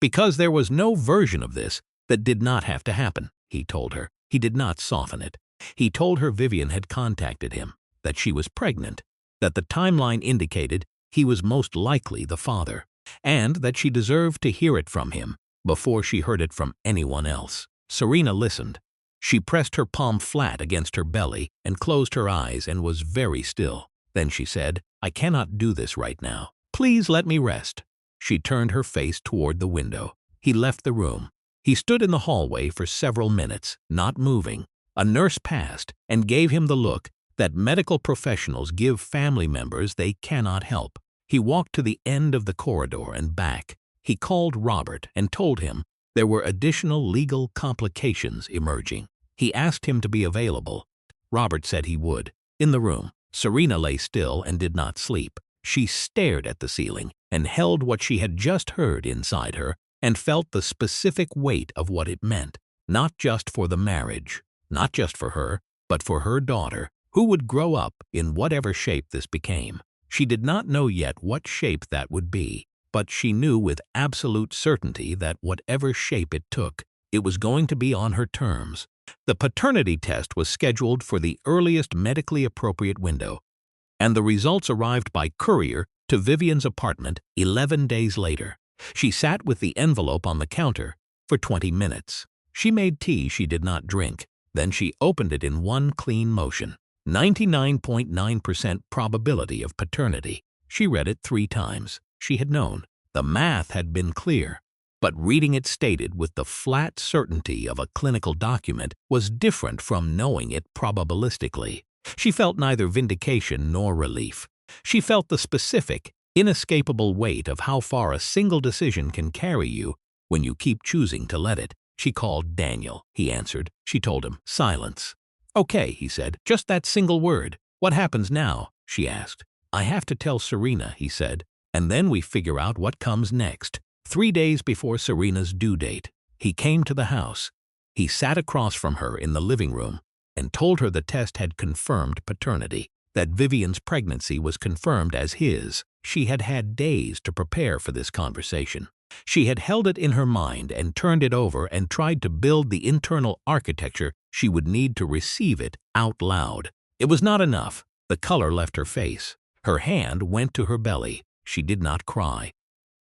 because there was no version of this that did not have to happen, he told her. He did not soften it. He told her Vivian had contacted him, that she was pregnant, that the timeline indicated he was most likely the father, and that she deserved to hear it from him before she heard it from anyone else. Serena listened. She pressed her palm flat against her belly and closed her eyes and was very still. Then she said, "I cannot do this right now. Please let me rest." She turned her face toward the window. He left the room. He stood in the hallway for several minutes, not moving. A nurse passed and gave him the look that medical professionals give family members they cannot help. He walked to the end of the corridor and back. He called Robert and told him there were additional legal complications emerging. He asked him to be available. Robert said he would. In the room, Serena lay still and did not sleep. She stared at the ceiling and held what she had just heard inside her and felt the specific weight of what it meant, not just for the marriage, not just for her, but for her daughter, who would grow up in whatever shape this became. She did not know yet what shape that would be, but she knew with absolute certainty that whatever shape it took, it was going to be on her terms. The paternity test was scheduled for the earliest medically appropriate window, and the results arrived by courier to Vivian's apartment 11 days later. She sat with the envelope on the counter for 20 minutes. She made tea she did not drink. Then she opened it in one clean motion. 99.9% probability of paternity. She read it 3 times. She had known. The math had been clear. But reading it stated with the flat certainty of a clinical document was different from knowing it probabilistically. She felt neither vindication nor relief. She felt the specific, inescapable weight of how far a single decision can carry you when you keep choosing to let it. She called Daniel. He answered. She told him, "Silence." "Okay," he said, "just that single word. What happens now?" she asked. "I have to tell Serena," he said, "and then we figure out what comes next." 3 days before Serena's due date, he came to the house. He sat across from her in the living room and told her the test had confirmed paternity, that Vivian's pregnancy was confirmed as his. She had had days to prepare for this conversation. She had held it in her mind and turned it over and tried to build the internal architecture she would need to receive it out loud. It was not enough. The color left her face. Her hand went to her belly. She did not cry.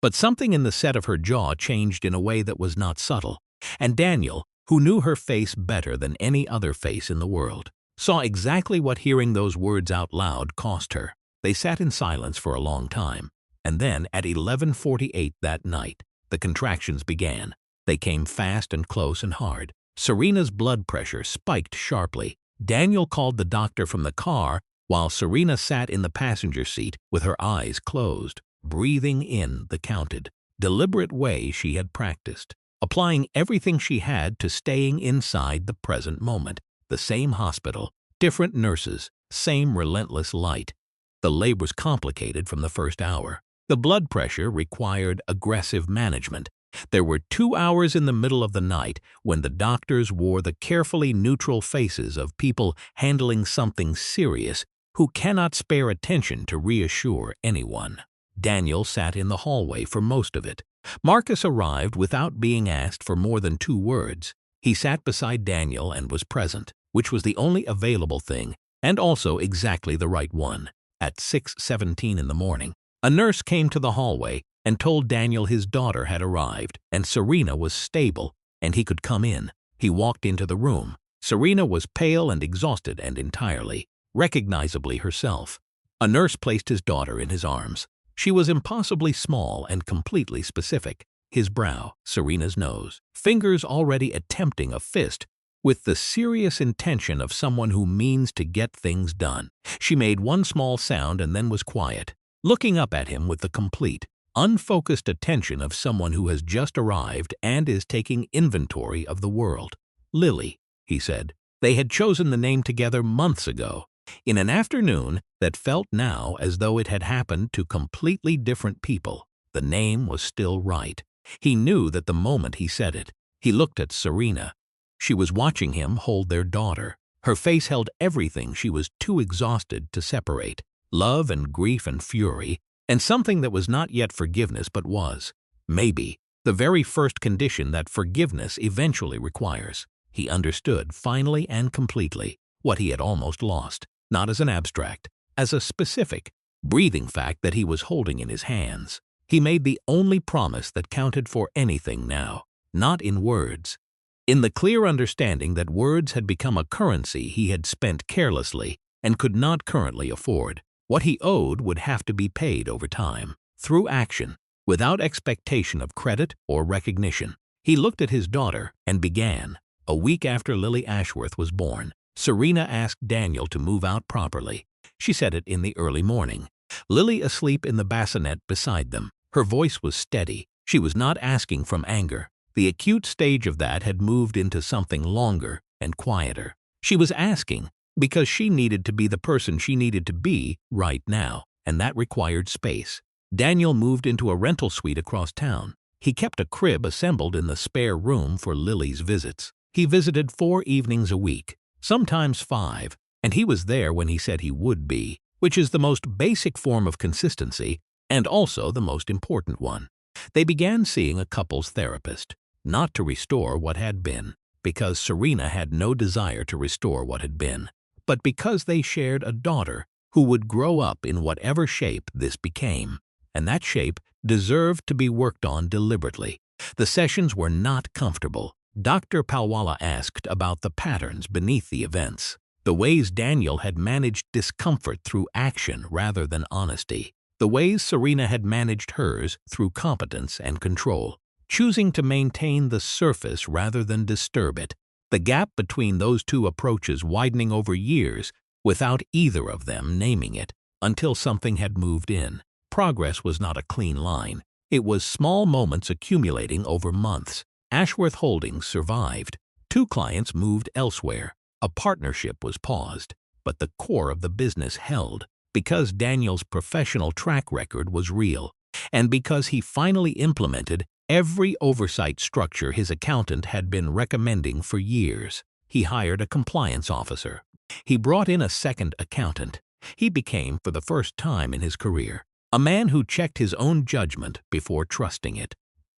But something in the set of her jaw changed in a way that was not subtle. And Daniel, who knew her face better than any other face in the world, saw exactly what hearing those words out loud cost her. They sat in silence for a long time. And then, at 11:48 that night, the contractions began. They came fast and close and hard. Serena's blood pressure spiked sharply. Daniel called the doctor from the car while Serena sat in the passenger seat with her eyes closed, breathing in the counted, deliberate way she had practiced, applying everything she had to staying inside the present moment. The same hospital, different nurses, same relentless light. The labor was complicated from the first hour. The blood pressure required aggressive management. There were 2 hours in the middle of the night when the doctors wore the carefully neutral faces of people handling something serious who cannot spare attention to reassure anyone. Daniel sat in the hallway for most of it. Marcus arrived without being asked for more than 2 words. He sat beside Daniel and was present, which was the only available thing, and also exactly the right one. At 6:17 in the morning, a nurse came to the hallway and told Daniel his daughter had arrived, and Serena was stable, and he could come in. He walked into the room. Serena was pale and exhausted and entirely, recognizably herself. A nurse placed his daughter in his arms. She was impossibly small and completely specific. His brow, Serena's nose, fingers already attempting a fist, with the serious intention of someone who means to get things done. She made one small sound and then was quiet, looking up at him with the complete, unfocused attention of someone who has just arrived and is taking inventory of the world. "Lily," he said. They had chosen the name together months ago, in an afternoon that felt now as though it had happened to completely different people. The name was still right. He knew that the moment he said it. He looked at Serena. She was watching him hold their daughter. Her face held everything she was too exhausted to separate: love and grief and fury, and something that was not yet forgiveness but was, maybe, the very first condition that forgiveness eventually requires. He understood, finally and completely, what he had almost lost, not as an abstract, as a specific, breathing fact that he was holding in his hands. He made the only promise that counted for anything now, not in words. In the clear understanding that words had become a currency he had spent carelessly and could not currently afford. What he owed would have to be paid over time, through action, without expectation of credit or recognition. He looked at his daughter and began. A week after Lily Ashworth was born, Serena asked Daniel to move out properly. She said it in the early morning. Lily asleep in the bassinet beside them. Her voice was steady. She was not asking from anger. The acute stage of that had moved into something longer and quieter. She was asking because she needed to be the person she needed to be right now, and that required space. Daniel moved into a rental suite across town. He kept a crib assembled in the spare room for Lily's visits. He visited 4 evenings a week, sometimes 5, and he was there when he said he would be, which is the most basic form of consistency and also the most important one. They began seeing a couples therapist, not to restore what had been, because Serena had no desire to restore what had been, but because they shared a daughter who would grow up in whatever shape this became, and that shape deserved to be worked on deliberately. The sessions were not comfortable. Dr. Palwala asked about the patterns beneath the events, the ways Daniel had managed discomfort through action rather than honesty, the ways Serena had managed hers through competence and control, choosing to maintain the surface rather than disturb it, the gap between those two approaches widening over years without either of them naming it, until something had moved in. Progress was not a clean line. It was small moments accumulating over months. Ashworth Holdings survived. 2 clients moved elsewhere. A partnership was paused, but the core of the business held, because Daniel's professional track record was real, and because he finally implemented every oversight structure his accountant had been recommending for years. He hired a compliance officer. He brought in a second accountant. He became, for the first time in his career, a man who checked his own judgment before trusting it.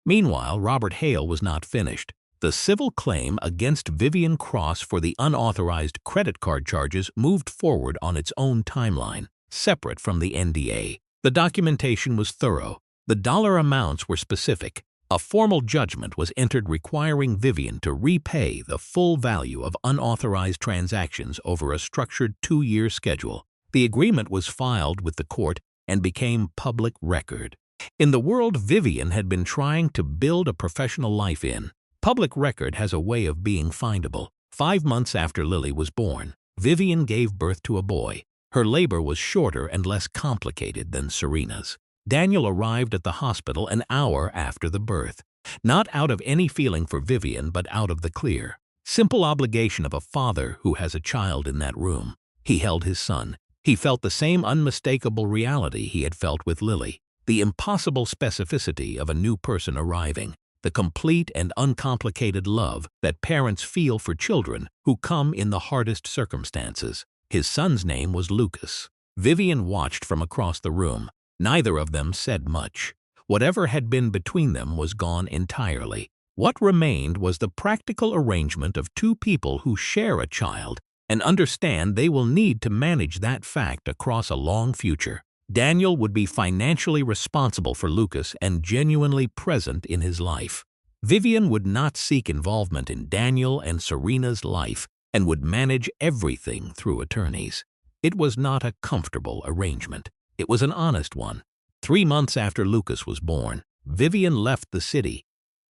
Meanwhile, Robert Hale was not finished. The civil claim against Vivian Cross for the unauthorized credit card charges moved forward on its own timeline, separate from the NDA. The documentation was thorough. The dollar amounts were specific. A formal judgment was entered requiring Vivian to repay the full value of unauthorized transactions over a structured 2-year schedule. The agreement was filed with the court and became public record. In the world Vivian had been trying to build a professional life in, public record has a way of being findable. 5 months after Lily was born, Vivian gave birth to a boy. Her labor was shorter and less complicated than Serena's. Daniel arrived at the hospital an hour after the birth, not out of any feeling for Vivian but out of the clear, simple obligation of a father who has a child in that room. He held his son. He felt the same unmistakable reality he had felt with Lily, the impossible specificity of a new person arriving, the complete and uncomplicated love that parents feel for children who come in the hardest circumstances. His son's name was Lucas. Vivian watched from across the room. Neither of them said much. Whatever had been between them was gone entirely. What remained was the practical arrangement of two people who share a child and understand they will need to manage that fact across a long future. Daniel would be financially responsible for Lucas and genuinely present in his life. Vivian would not seek involvement in Daniel and Serena's life and would manage everything through attorneys. It was not a comfortable arrangement. It was an honest one. 3 months after Lucas was born, Vivian left the city.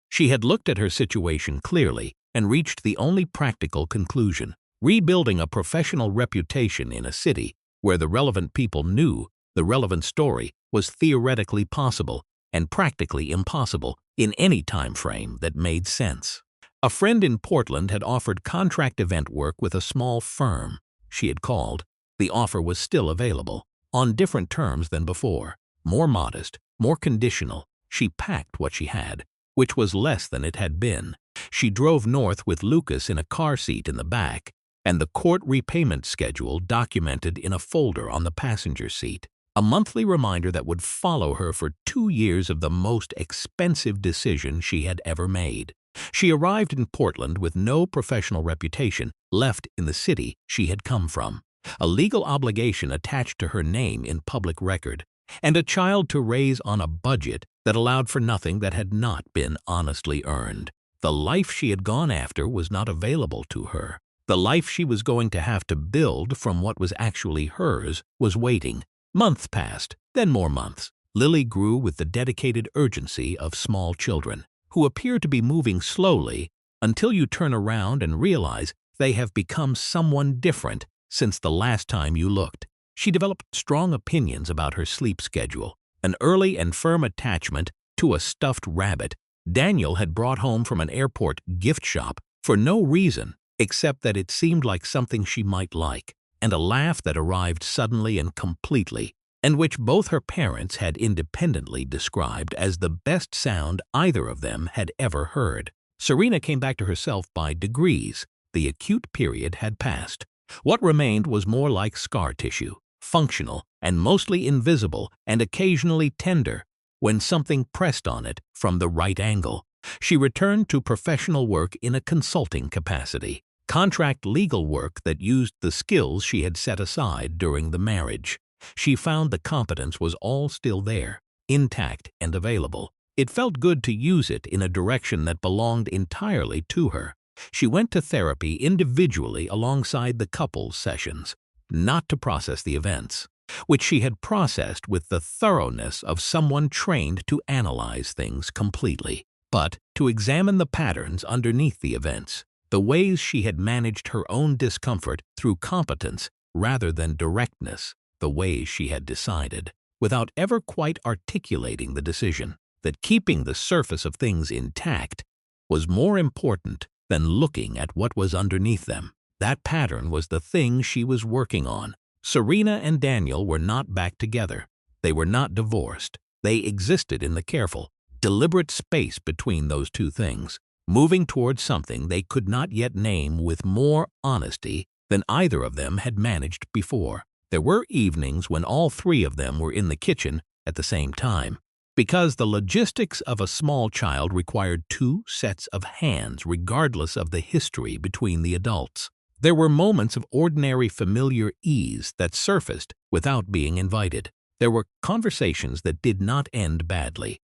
She had looked at her situation clearly and reached the only practical conclusion. Rebuilding a professional reputation in a city where the relevant people knew the relevant story was theoretically possible and practically impossible in any time frame that made sense. A friend in Portland had offered contract event work with a small firm. She had called. The offer was still available, on different terms than before. More modest, more conditional. She packed what she had, which was less than it had been. She drove north with Lucas in a car seat in the back, and the court repayment schedule documented in a folder on the passenger seat. A monthly reminder that would follow her for 2 years of the most expensive decision she had ever made. She arrived in Portland with no professional reputation left in the city she had come from, a legal obligation attached to her name in public record, and a child to raise on a budget that allowed for nothing that had not been honestly earned. The life she had gone after was not available to her. The life she was going to have to build from what was actually hers was waiting. Months passed, then more months. Lily grew with the dedicated urgency of small children, who appear to be moving slowly until you turn around and realize they have become someone different since the last time you looked. She developed strong opinions about her sleep schedule, an early and firm attachment to a stuffed rabbit Daniel had brought home from an airport gift shop for no reason except that it seemed like something she might like, and a laugh that arrived suddenly and completely, and which both her parents had independently described as the best sound either of them had ever heard. Serena came back to herself by degrees. The acute period had passed. What remained was more like scar tissue, functional and mostly invisible and occasionally tender when something pressed on it from the right angle. She returned to professional work in a consulting capacity, contract legal work that used the skills she had set aside during the marriage. She found the competence was all still there, intact and available. It felt good to use it in a direction that belonged entirely to her. She went to therapy individually alongside the couples sessions, not to process the events, which she had processed with the thoroughness of someone trained to analyze things completely, but to examine the patterns underneath the events, the ways she had managed her own discomfort through competence rather than directness, the ways she had decided, without ever quite articulating the decision, that keeping the surface of things intact was more important than looking at what was underneath them. That pattern was the thing she was working on. Serena and Daniel were not back together. They were not divorced. They existed in the careful, deliberate space between those two things, moving towards something they could not yet name with more honesty than either of them had managed before. There were evenings when all three of them were in the kitchen at the same time, because the logistics of a small child required two sets of hands regardless of the history between the adults. There were moments of ordinary familiar ease that surfaced without being invited. There were conversations that did not end badly.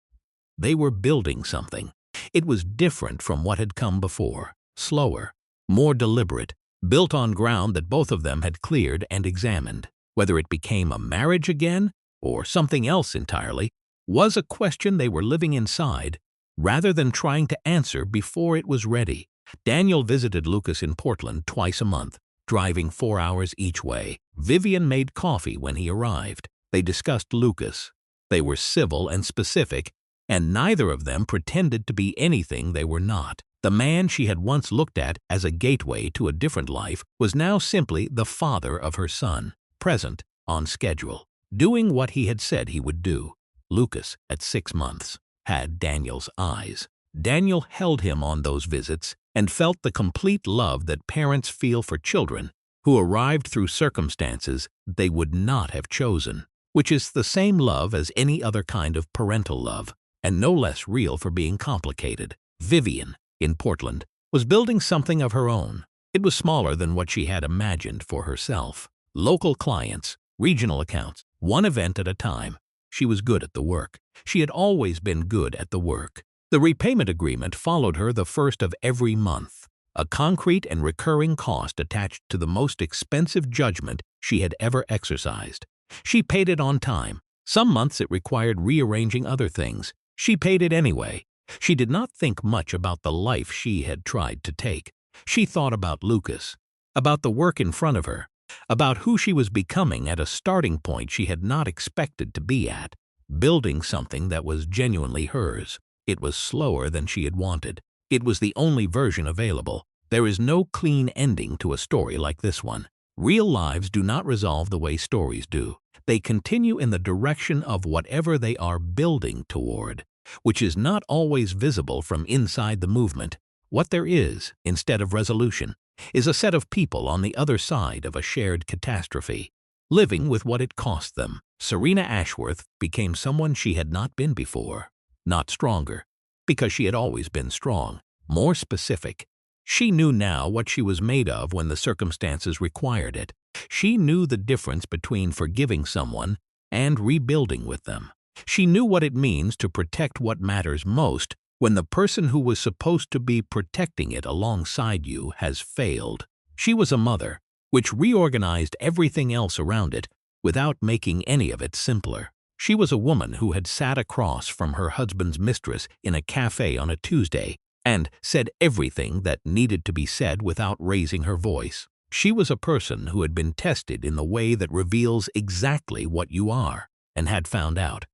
They were building something. It was different from what had come before, slower, more deliberate, built on ground that both of them had cleared and examined. Whether it became a marriage again or something else entirely was a question they were living inside rather than trying to answer before it was ready. Daniel visited Lucas in Portland twice a month, driving 4 hours each way. Vivian made coffee when he arrived. They discussed Lucas. They were civil and specific, and neither of them pretended to be anything they were not. The man she had once looked at as a gateway to a different life was now simply the father of her son, present, on schedule, doing what he had said he would do. Lucas, at 6 months, had Daniel's eyes. Daniel held him on those visits and felt the complete love that parents feel for children who arrived through circumstances they would not have chosen. which is the same love as any other kind of parental love, and no less real for being complicated. Vivian, in Portland, was building something of her own. It was smaller than what she had imagined for herself. Local clients, regional accounts, one event at a time. She was good at the work. She had always been good at the work. The repayment agreement followed her the first of every month, a concrete and recurring cost attached to the most expensive judgment she had ever exercised. She paid it on time. Some months it required rearranging other things. She paid it anyway. She did not think much about the life she had tried to take. She thought about Lucas, about the work in front of her, about who she was becoming at a starting point she had not expected to be at, building something that was genuinely hers. It was slower than she had wanted. It was the only version available. There is no clean ending to a story like this one. Real lives do not resolve the way stories do. They continue in the direction of whatever they are building toward, which is not always visible from inside the movement. What there is, instead of resolution, is a set of people on the other side of a shared catastrophe, living with what it cost them. Serena Ashworth became someone she had not been before. Not stronger, because she had always been strong. More specific. She knew now what she was made of when the circumstances required it. She knew the difference between forgiving someone and rebuilding with them. She knew what it means to protect what matters most when the person who was supposed to be protecting it alongside you has failed. She was a mother, which reorganized everything else around it without making any of it simpler. She was a woman who had sat across from her husband's mistress in a cafe on a Tuesday and said everything that needed to be said without raising her voice. She was a person who had been tested in the way that reveals exactly what you are, and had found out.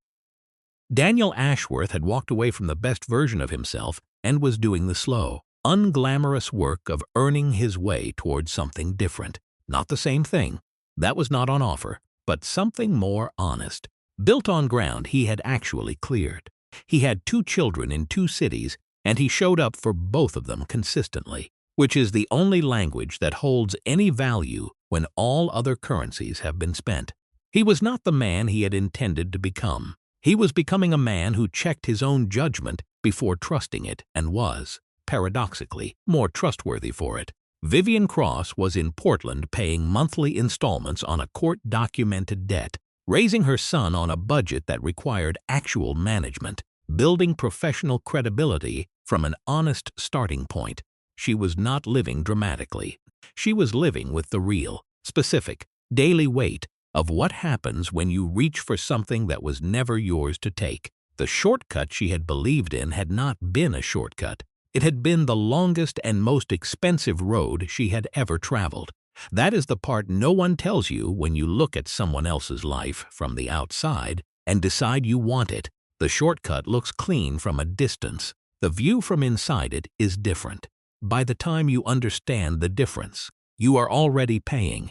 Daniel Ashworth had walked away from the best version of himself and was doing the slow, unglamorous work of earning his way towards something different. Not the same thing. That was not on offer, but something more honest. Built on ground he had actually cleared. He had 2 children in 2 cities, and he showed up for both of them consistently, which is the only language that holds any value when all other currencies have been spent. He was not the man he had intended to become. He was becoming a man who checked his own judgment before trusting it and was, paradoxically, more trustworthy for it. Vivian Cross was in Portland paying monthly installments on a court-documented debt, raising her son on a budget that required actual management, building professional credibility from an honest starting point. She was not living dramatically. She was living with the real, specific, daily weight of what happens when you reach for something that was never yours to take. The shortcut she had believed in had not been a shortcut. It had been the longest and most expensive road she had ever traveled. That is the part no one tells you when you look at someone else's life from the outside and decide you want it. The shortcut looks clean from a distance. The view from inside it is different. By the time you understand the difference, you are already paying.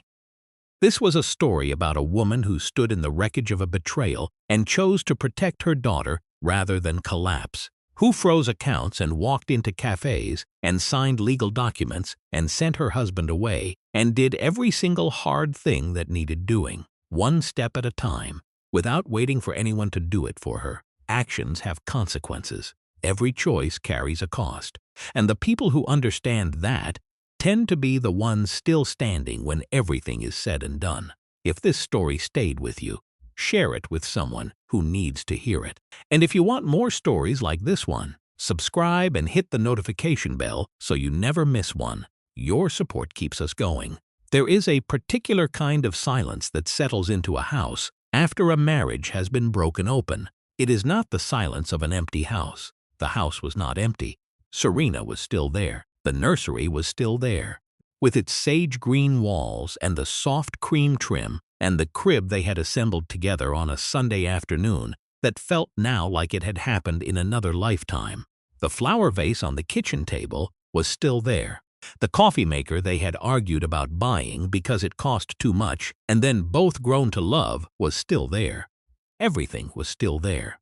This was a story about a woman who stood in the wreckage of a betrayal and chose to protect her daughter rather than collapse, who froze accounts and walked into cafes and signed legal documents and sent her husband away and did every single hard thing that needed doing, one step at a time, without waiting for anyone to do it for her. Actions have consequences. Every choice carries a cost, and the people who understand that tend to be the ones still standing when everything is said and done. If this story stayed with you, share it with someone who needs to hear it. And if you want more stories like this one, subscribe and hit the notification bell so you never miss one. Your support keeps us going. There is a particular kind of silence that settles into a house after a marriage has been broken open. It is not the silence of an empty house. The house was not empty. Serena was still there. The nursery was still there, with its sage-green walls and the soft cream trim and the crib they had assembled together on a Sunday afternoon that felt now like it had happened in another lifetime. The flower vase on the kitchen table was still there. The coffee maker they had argued about buying because it cost too much and then both grown to love was still there. Everything was still there.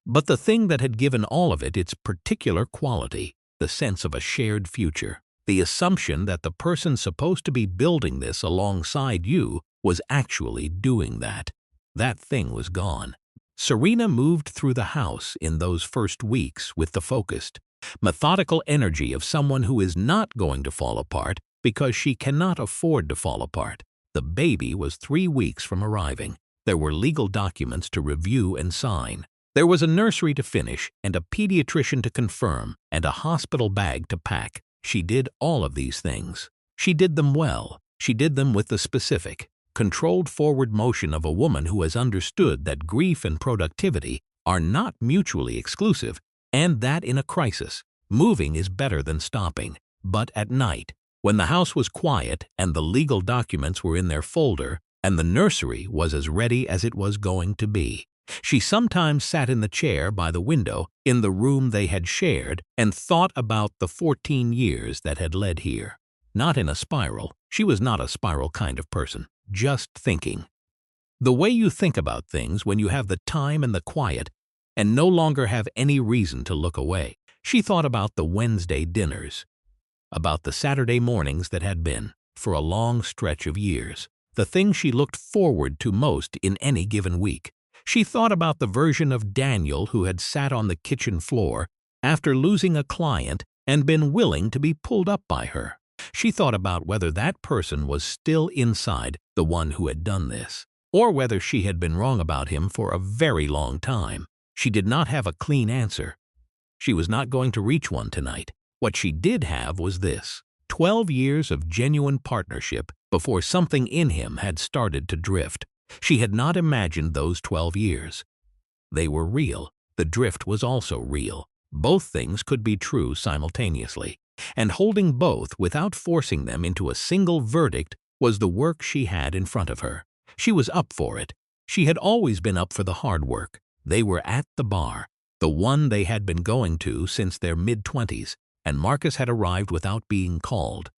But the thing that had given all of it its particular quality, the sense of a shared future, the assumption that the person supposed to be building this alongside you was actually doing that. That thing was gone. Serena moved through the house in those first weeks with the focused, methodical energy of someone who is not going to fall apart because she cannot afford to fall apart. The baby was 3 weeks from arriving. There were legal documents to review and sign. There was a nursery to finish and a pediatrician to confirm and a hospital bag to pack. She did all of these things. She did them well. She did them with the specific, controlled forward motion of a woman who has understood that grief and productivity are not mutually exclusive, and that in a crisis, moving is better than stopping. But at night, when the house was quiet and the legal documents were in their folder and the nursery was as ready as it was going to be, she sometimes sat in the chair by the window in the room they had shared and thought about the 14 years that had led here. Not in a spiral. She was not a spiral kind of person. Just thinking. The way you think about things when you have the time and the quiet and no longer have any reason to look away. She thought about the Wednesday dinners, about the Saturday mornings that had been, for a long stretch of years, the things she looked forward to most in any given week. She thought about the version of Daniel who had sat on the kitchen floor after losing a client and been willing to be pulled up by her. She thought about whether that person was still inside, the one who had done this, or whether she had been wrong about him for a very long time. She did not have a clean answer. She was not going to reach one tonight. What she did have was this: 12 years of genuine partnership before something in him had started to drift. She had not imagined those 12 years. They were real. The drift was also real. Both things could be true simultaneously. And holding both without forcing them into a single verdict was the work she had in front of her. She was up for it. She had always been up for the hard work. They were at the bar, the one they had been going to since their mid-20s, and Marcus had arrived without being called.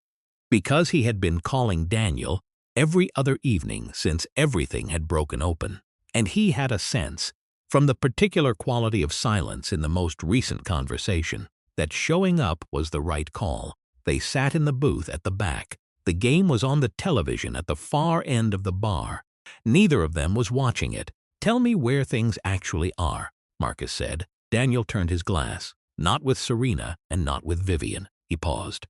Because he had been calling Daniel every other evening since everything had broken open. And he had a sense, from the particular quality of silence in the most recent conversation, that showing up was the right call. They sat in the booth at the back. The game was on the television at the far end of the bar. Neither of them was watching it. "Tell me where things actually are," Marcus said. Daniel turned his glass. "Not with Serena and not with Vivian." He paused.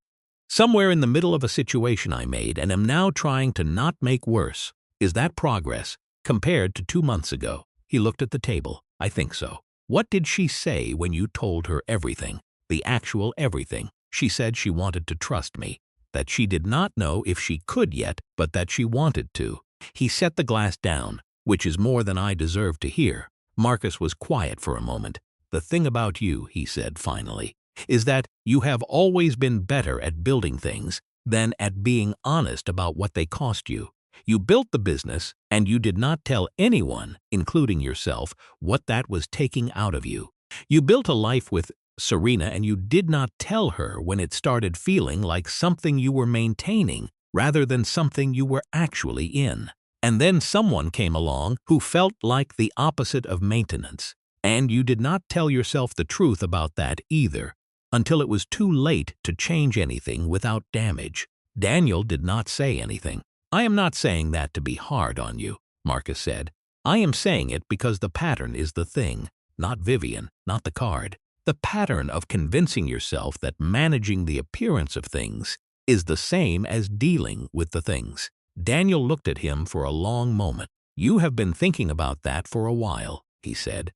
"Somewhere in the middle of a situation I made and am now trying to not make worse. Is that progress compared to 2 months ago?" He looked at the table. "I think so." "What did she say when you told her everything? The actual everything?" "She said she wanted to trust me, that she did not know if she could yet, but that she wanted to." He set the glass down, "Which is more than I deserve to hear." Marcus was quiet for a moment. "The thing about you," he said finally, "is that you have always been better at building things than at being honest about what they cost you. You built the business, and you did not tell anyone, including yourself, what that was taking out of you. You built a life with Serena, and you did not tell her when it started feeling like something you were maintaining rather than something you were actually in. And then someone came along who felt like the opposite of maintenance, and you did not tell yourself the truth about that either, until it was too late to change anything without damage." Daniel did not say anything. "I am not saying that to be hard on you," Marcus said. "I am saying it because the pattern is the thing, not Vivian, not the card. The pattern of convincing yourself that managing the appearance of things is the same as dealing with the things." Daniel looked at him for a long moment. "You have been thinking about that for a while," he said.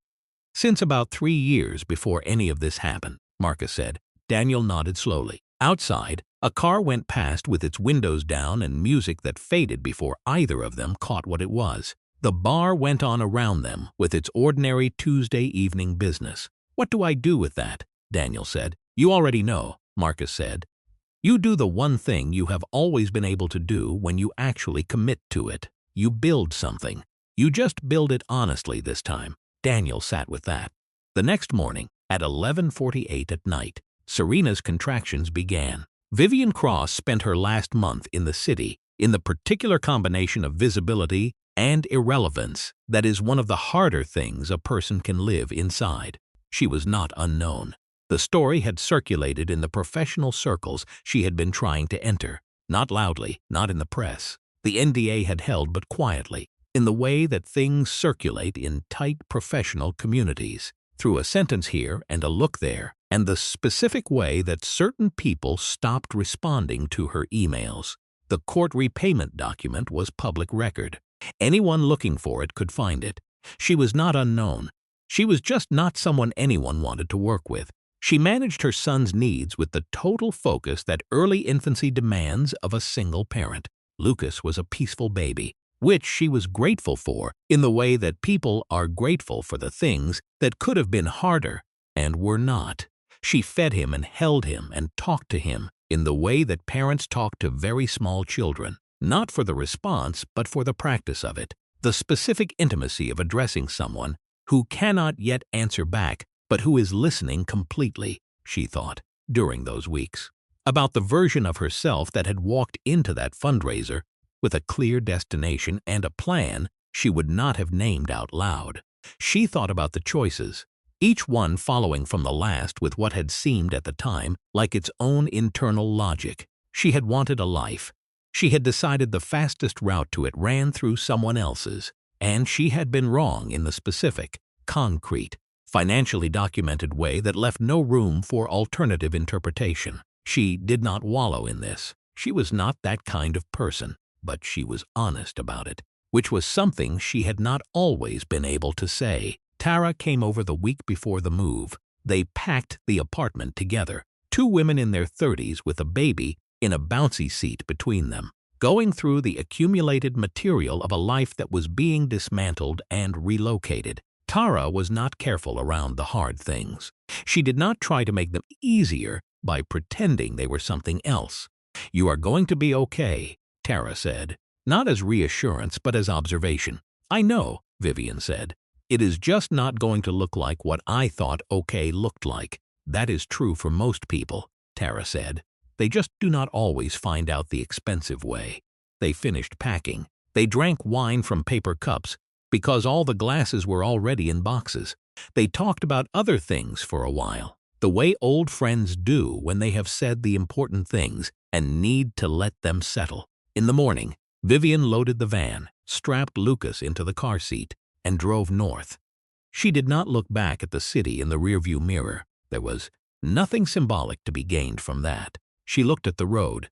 "Since about 3 years before any of this happened," Marcus said. Daniel nodded slowly. Outside, a car went past with its windows down and music that faded before either of them caught what it was. The bar went on around them with its ordinary Tuesday evening business. "What do I do with that?" Daniel said. "You already know," Marcus said. "You do the one thing you have always been able to do when you actually commit to it. You build something. You just build it honestly this time." Daniel sat with that. The next morning, at 11:48 at night, Serena's contractions began. Vivian Cross spent her last month in the city in the particular combination of visibility and irrelevance that is one of the harder things a person can live inside. She was not unknown. The story had circulated in the professional circles she had been trying to enter, not loudly, not in the press. The NDA had held but quietly. in the way that things circulate in tight professional communities, through a sentence here and a look there, and the specific way that certain people stopped responding to her emails. The court repayment document was public record. Anyone looking for it could find it. She was not unknown. She was just not someone anyone wanted to work with. She managed her son's needs with the total focus that early infancy demands of a single parent. Lucas was a peaceful baby, which she was grateful for in the way that people are grateful for the things that could have been harder and were not. She fed him and held him and talked to him in the way that parents talk to very small children, not for the response but for the practice of it, the specific intimacy of addressing someone who cannot yet answer back but who is listening completely, she thought, during those weeks. About the version of herself that had walked into that fundraiser with a clear destination and a plan she would not have named out loud. She thought about the choices, each one following from the last with what had seemed at the time like its own internal logic. She had wanted a life. She had decided the fastest route to it ran through someone else's, and she had been wrong in the specific, concrete, financially documented way that left no room for alternative interpretation. She did not wallow in this. She was not that kind of person, but she was honest about it, which was something she had not always been able to say. Tara came over the week before the move. They packed the apartment together, two women in their 30s with a baby in a bouncy seat between them, going through the accumulated material of a life that was being dismantled and relocated. Tara was not careful around the hard things. She did not try to make them easier by pretending they were something else. "You are going to be okay," Tara said, not as reassurance but as observation. "I know," Vivian said. "It is just not going to look like what I thought okay looked like." "That is true for most people," Tara said. "They just do not always find out the expensive way." They finished packing. They drank wine from paper cups because all the glasses were already in boxes. They talked about other things for a while, the way old friends do when they have said the important things and need to let them settle. In the morning, Vivian loaded the van, strapped Lucas into the car seat, and drove north. She did not look back at the city in the rearview mirror. There was nothing symbolic to be gained from that. She looked at the road.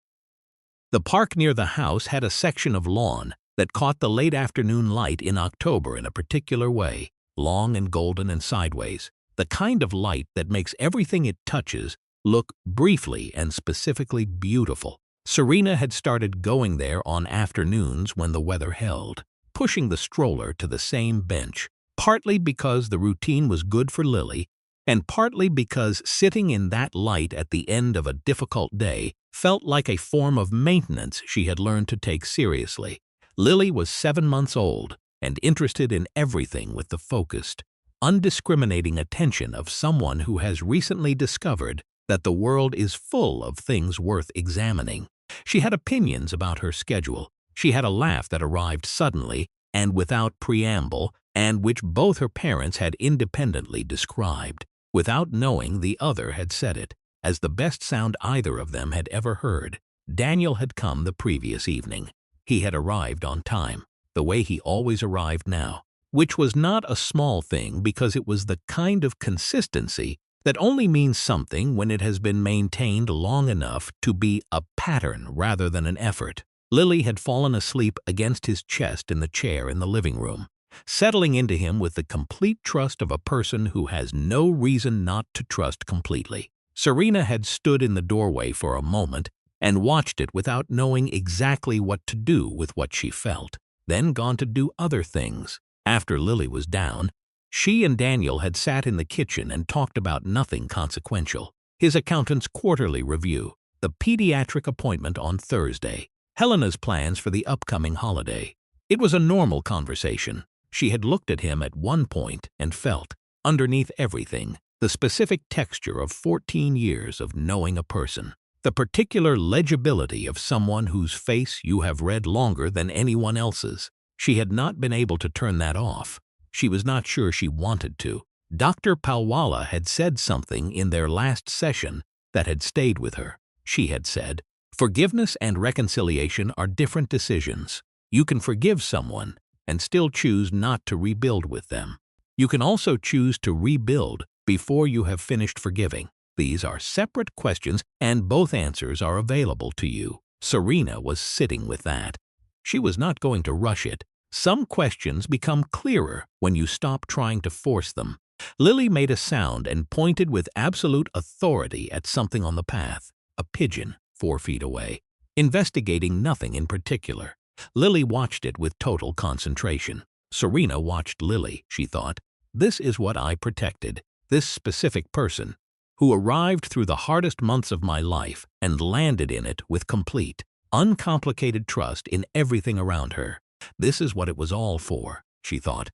The park near the house had a section of lawn that caught the late afternoon light in October in a particular way, long and golden and sideways, the kind of light that makes everything it touches look briefly and specifically beautiful. Serena had started going there on afternoons when the weather held, pushing the stroller to the same bench, partly because the routine was good for Lily, and partly because sitting in that light at the end of a difficult day felt like a form of maintenance she had learned to take seriously. Lily was 7 months old and interested in everything with the focused, undiscriminating attention of someone who has recently discovered that the world is full of things worth examining. She had opinions about her schedule. She had a laugh that arrived suddenly and without preamble, and which both her parents had independently described, without knowing the other had said it, as the best sound either of them had ever heard. Daniel had come the previous evening. He had arrived on time, the way he always arrived now, which was not a small thing because it was the kind of consistency that only means something when it has been maintained long enough to be a pattern rather than an effort. Lily had fallen asleep against his chest in the chair in the living room, settling into him with the complete trust of a person who has no reason not to trust completely. Serena had stood in the doorway for a moment and watched it without knowing exactly what to do with what she felt, then gone to do other things. After Lily was down, she and Daniel had sat in the kitchen and talked about nothing consequential. His accountant's quarterly review, the pediatric appointment on Thursday, Helena's plans for the upcoming holiday. It was a normal conversation. She had looked at him at one point and felt, underneath everything, the specific texture of 14 years of knowing a person, the particular legibility of someone whose face you have read longer than anyone else's. She had not been able to turn that off. She was not sure she wanted to. Dr. Palwala had said something in their last session that had stayed with her. She had said, "Forgiveness and reconciliation are different decisions. You can forgive someone and still choose not to rebuild with them. You can also choose to rebuild before you have finished forgiving. These are separate questions, and both answers are available to you. Serena was sitting with that. She was not going to rush it. Some questions become clearer when you stop trying to force them. Lily made a sound and pointed with absolute authority at something on the path, a pigeon 4 feet away, investigating nothing in particular. Lily watched it with total concentration. Serena watched Lily, she thought. This is what I protected, this specific person, who arrived through the hardest months of my life and landed in it with complete, uncomplicated trust in everything around her. This is what it was all for, she thought.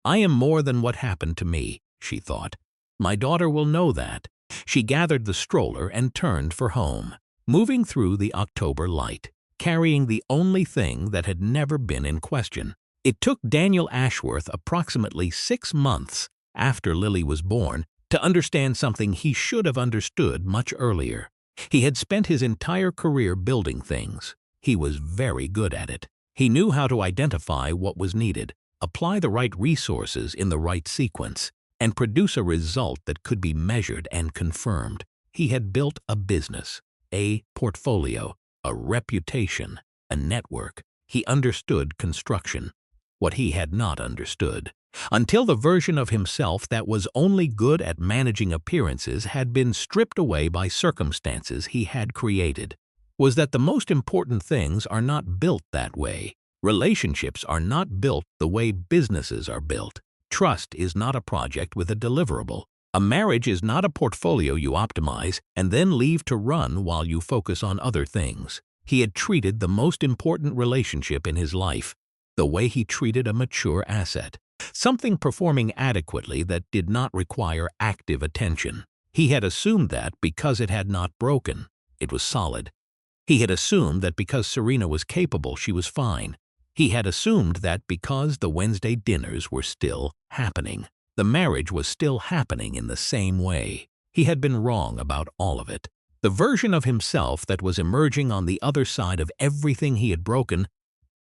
I am more than what happened to me, she thought. My daughter will know that. She gathered the stroller and turned for home, moving through the October light, carrying the only thing that had never been in question. It took Daniel Ashworth approximately 6 months after Lily was born to understand something he should have understood much earlier. He had spent his entire career building things. He was very good at it. He knew how to identify what was needed, apply the right resources in the right sequence, and produce a result that could be measured and confirmed. He had built a business, a portfolio, a reputation, a network. He understood construction. What he had not understood, until the version of himself that was only good at managing appearances had been stripped away by circumstances he had created, was that the most important things are not built that way. Relationships are not built the way businesses are built. Trust is not a project with a deliverable. A marriage is not a portfolio you optimize and then leave to run while you focus on other things. He had treated the most important relationship in his life the way he treated a mature asset, something performing adequately that did not require active attention. He had assumed that because it had not broken, it was solid. He had assumed that because Serena was capable, she was fine. He had assumed that because the Wednesday dinners were still happening, the marriage was still happening in the same way. He had been wrong about all of it. The version of himself that was emerging on the other side of everything he had broken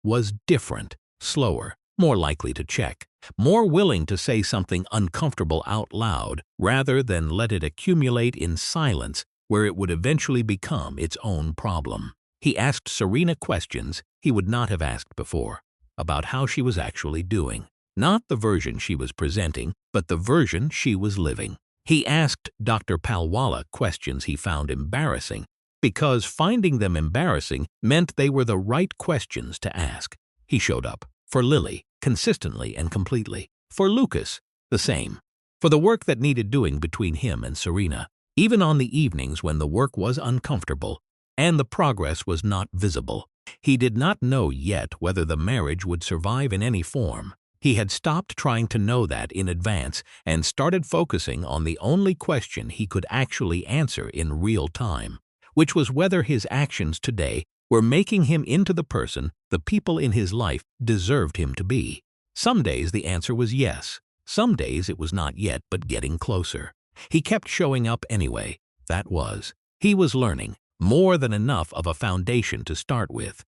was different, slower, more likely to check, more willing to say something uncomfortable out loud rather than let it accumulate in silence where it would eventually become its own problem. He asked Serena questions he would not have asked before, about how she was actually doing. Not the version she was presenting, but the version she was living. He asked Dr. Palwala questions he found embarrassing, because finding them embarrassing meant they were the right questions to ask. He showed up. For Lily, consistently and completely. For Lucas, the same. For the work that needed doing between him and Serena, even on the evenings when the work was uncomfortable and the progress was not visible. He did not know yet whether the marriage would survive in any form. He had stopped trying to know that in advance and started focusing on the only question he could actually answer in real time, which was whether his actions today were making him into the person the people in his life deserved him to be. Some days the answer was yes. Some days it was not yet, but getting closer. He kept showing up anyway. That was. He was learning more than enough of a foundation to start with.